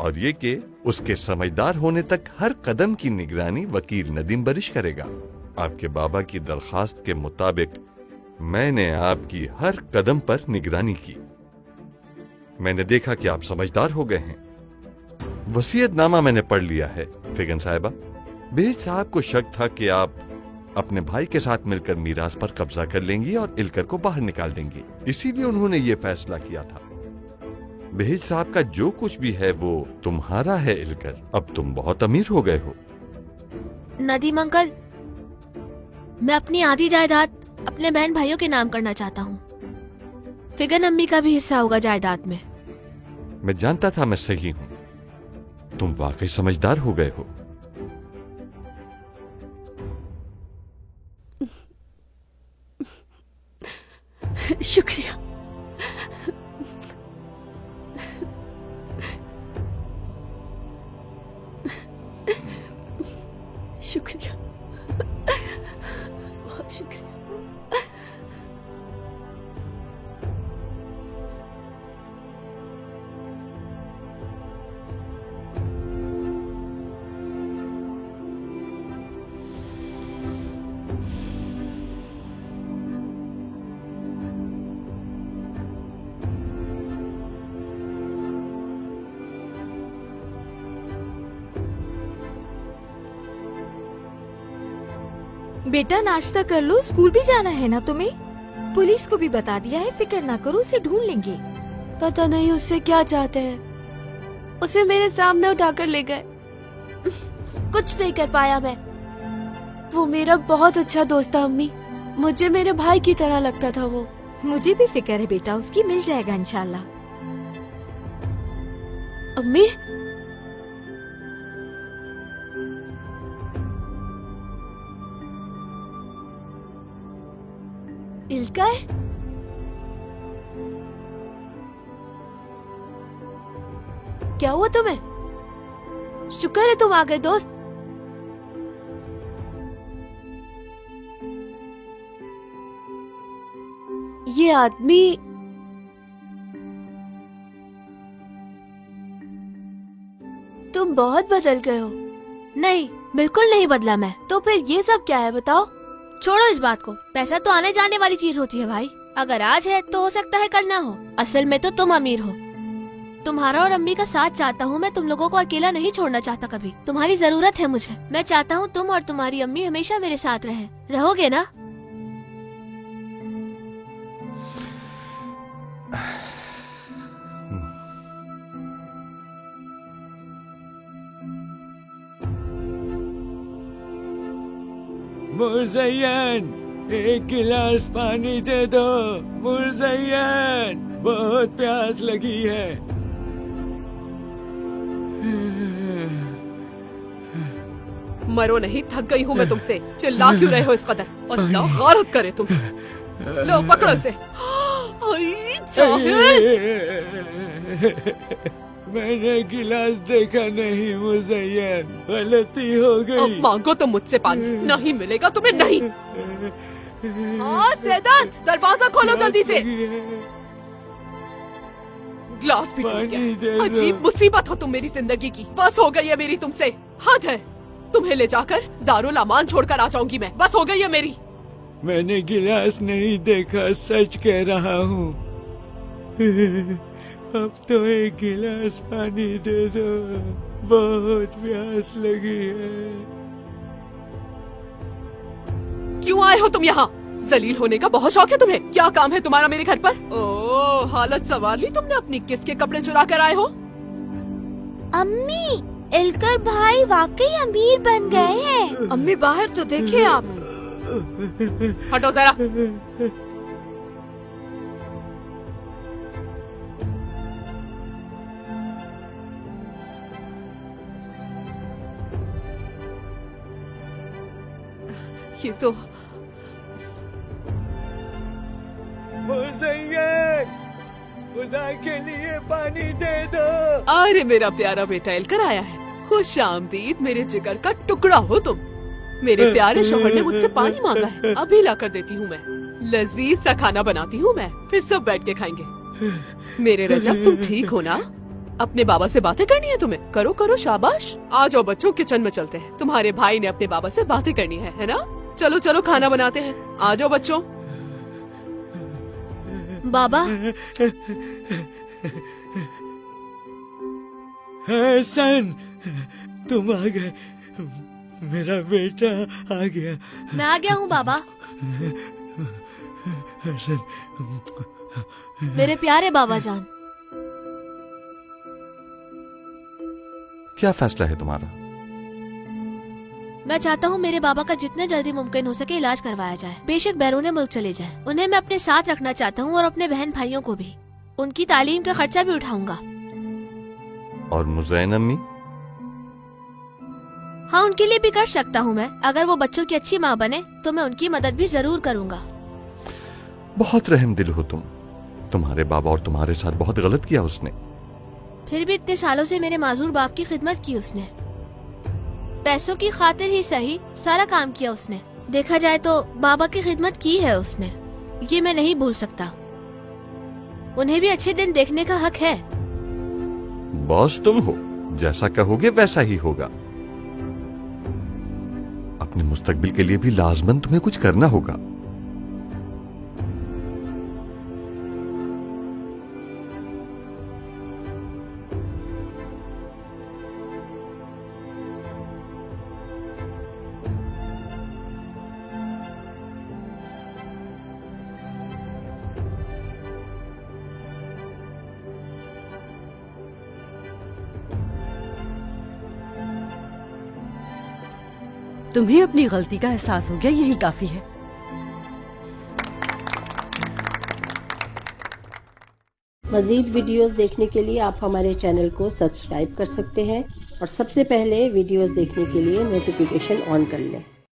और ये कि उसके समझदार होने तक हर कदम की निगरानी वकील नदीम बारिश करेगा। आपके बाबा की दरखास्त के मुताबिक मैंने आपकी हर कदम पर निगरानी की। मैंने देखा कि आप समझदार हो गए हैं। वसीयतनामा मैंने पढ़ लिया है फिगन साहिबा। बेज साहब को शक था कि आप अपने भाई के साथ मिलकर मीरास पर कब्जा कर लेंगी और इल्कर को बाहर निकाल देंगी, इसीलिए उन्होंने ये फैसला किया था। बेज साहब का जो कुछ भी है वो तुम्हारा है इल्कर। अब तुम बहुत अमीर हो गए हो।
नदीम अंकल, मैं अपनी आधी जायदाद अपने बहन भाइयों के नाम करना चाहता हूँ। फिगन अम्मी का भी हिस्सा होगा जायदाद में।
मैं जानता था मैं सही हूँ। तुम वाकई समझदार हो गए हो।
शुक्रिया। शुक्रिया, बहुत शुक्रिया।
बेटा नाश्ता कर लो, स्कूल भी जाना है ना तुम्हें। पुलिस को भी बता दिया है, फिक्र ना करो, उसे ढूंढ लेंगे।
पता नहीं उससे क्या चाहते हैं। उसे मेरे सामने उठाकर ले गए। कुछ नहीं कर पाया मैं। वो मेरा बहुत अच्छा दोस्त था अम्मी। मुझे मेरे भाई की तरह लगता था वो।
मुझे भी फिक्र है बेटा, उसकी मिल जाएगा इंशाल्लाह।
अम्मी, इल्कर, क्या हुआ तुम्हें? शुक्र है तुम आ गए दोस्त। ये आदमी तुम बहुत बदल गए हो।
नहीं, बिल्कुल नहीं बदला मैं।
तो फिर ये सब क्या है बताओ?
छोड़ो इस बात को। पैसा तो आने जाने वाली चीज होती है भाई। अगर आज है तो हो सकता है कल ना हो। असल में तो तुम अमीर हो। तुम्हारा और अम्मी का साथ चाहता हूँ मैं। तुम लोगों को अकेला नहीं छोड़ना चाहता कभी। तुम्हारी जरूरत है मुझे। मैं चाहता हूँ तुम और तुम्हारी अम्मी हमेशा मेरे साथ रहोगे ना?
मुज़य्यन, एक गिलास पानी दे दो। मुज़य्यन, बहुत प्यास लगी है।
मरो नहीं, थक गई हूँ मैं तुमसे। चिल्ला क्यों रहे हो इस कदर? अल्लाह गारत करे तुम। लो पकड़ो इसे।
मैंने गिलास देखा नहीं मुज़य्यन, गलती हो गई।
अब मांगो तो मुझसे पानी। नहीं मिलेगा तुम्हें, नहीं। हाँ सैदात, दरवाजा खोलो जल्दी से। ग्लास भी टूट गया। अजीब मुसीबत हो तुम मेरी जिंदगी की। बस हो गई है मेरी तुमसे। हद है। तुम्हें ले जाकर दारुल अमान छोड़कर आ जाऊंगी मैं। बस हो गई है मेरी।
मैंने गिलास नहीं देखा, सच कह रहा हूँ। अब तो एक गिलास पानी दे दो, बहुत प्यास लगी है।
क्यों आए हो तुम यहाँ? जलील होने का बहुत शौक है तुम्हें। क्या काम है तुम्हारा मेरे घर पर? ओह, हालत संवार ली तुमने अपनी। किसके कपड़े चुरा कर आए हो?
अम्मी, इल्कर भाई वाकई अमीर बन गए हैं।
अम्मी बाहर तो देखिए आप।
हटो जरा। ये तो
मुज़य्यन, खुदा के लिए पानी दे दो।
अरे मेरा प्यारा बेटा इल्कर आया है। खुश आमदीद मेरे जिगर का टुकड़ा हो तुम। मेरे प्यारे शौहर ने मुझसे पानी मांगा है, अभी ला कर देती हूँ मैं। लजीज सा खाना बनाती हूँ मैं, फिर सब बैठ के खाएंगे। मेरे रजब, तुम ठीक हो ना? अपने बाबा से बातें करनी है तुम्हें? करो करो, शाबाश। आ जाओ बच्चों, किचन में चलते हैं। तुम्हारे भाई ने अपने बाबा से बातें करनी है ना? चलो चलो, खाना बनाते हैं। आ जाओ बच्चों।
बाबा,
हसन, तुम आ गए। मेरा बेटा आ गया।
मैं आ गया हूँ बाबा।
हसन,
मेरे प्यारे बाबा जान।
क्या फैसला है तुम्हारा?
मैं चाहता हूँ मेरे बाबा का जितने जल्दी मुमकिन हो सके इलाज करवाया जाए। बेशक बैरून मुल्क चले जाएं। उन्हें मैं अपने साथ रखना चाहता हूँ और अपने बहन भाइयों को भी। उनकी तालीम का खर्चा भी उठाऊंगा।
और मुज़य्यन अम्मी?
हाँ, उनके लिए भी कर सकता हूँ मैं। अगर वो बच्चों की अच्छी माँ बने तो मैं उनकी मदद भी जरूर करूँगा।
बहुत रहम दिल हो तुम। तुम्हारे बाबा और तुम्हारे साथ बहुत गलत किया उसने।
फिर भी इतने सालों से मेरे माजूर बाप की खिदमत की उसने। पैसों की खातिर ही सही, सारा काम किया उसने। देखा जाए तो बाबा की खिदमत की है उसने, ये मैं नहीं भूल सकता। उन्हें भी अच्छे दिन देखने का हक है।
बॉस तुम हो, जैसा कहोगे वैसा ही होगा। अपने मुस्तकबिल के लिए भी लाजमन तुम्हें कुछ करना होगा।
तुम्हें अपनी गलती का एहसास हो गया, यही काफी है।
मजीद वीडियोस देखने के लिए आप हमारे चैनल को सब्सक्राइब कर सकते हैं और सबसे पहले वीडियोस देखने के लिए नोटिफिकेशन ऑन कर लें।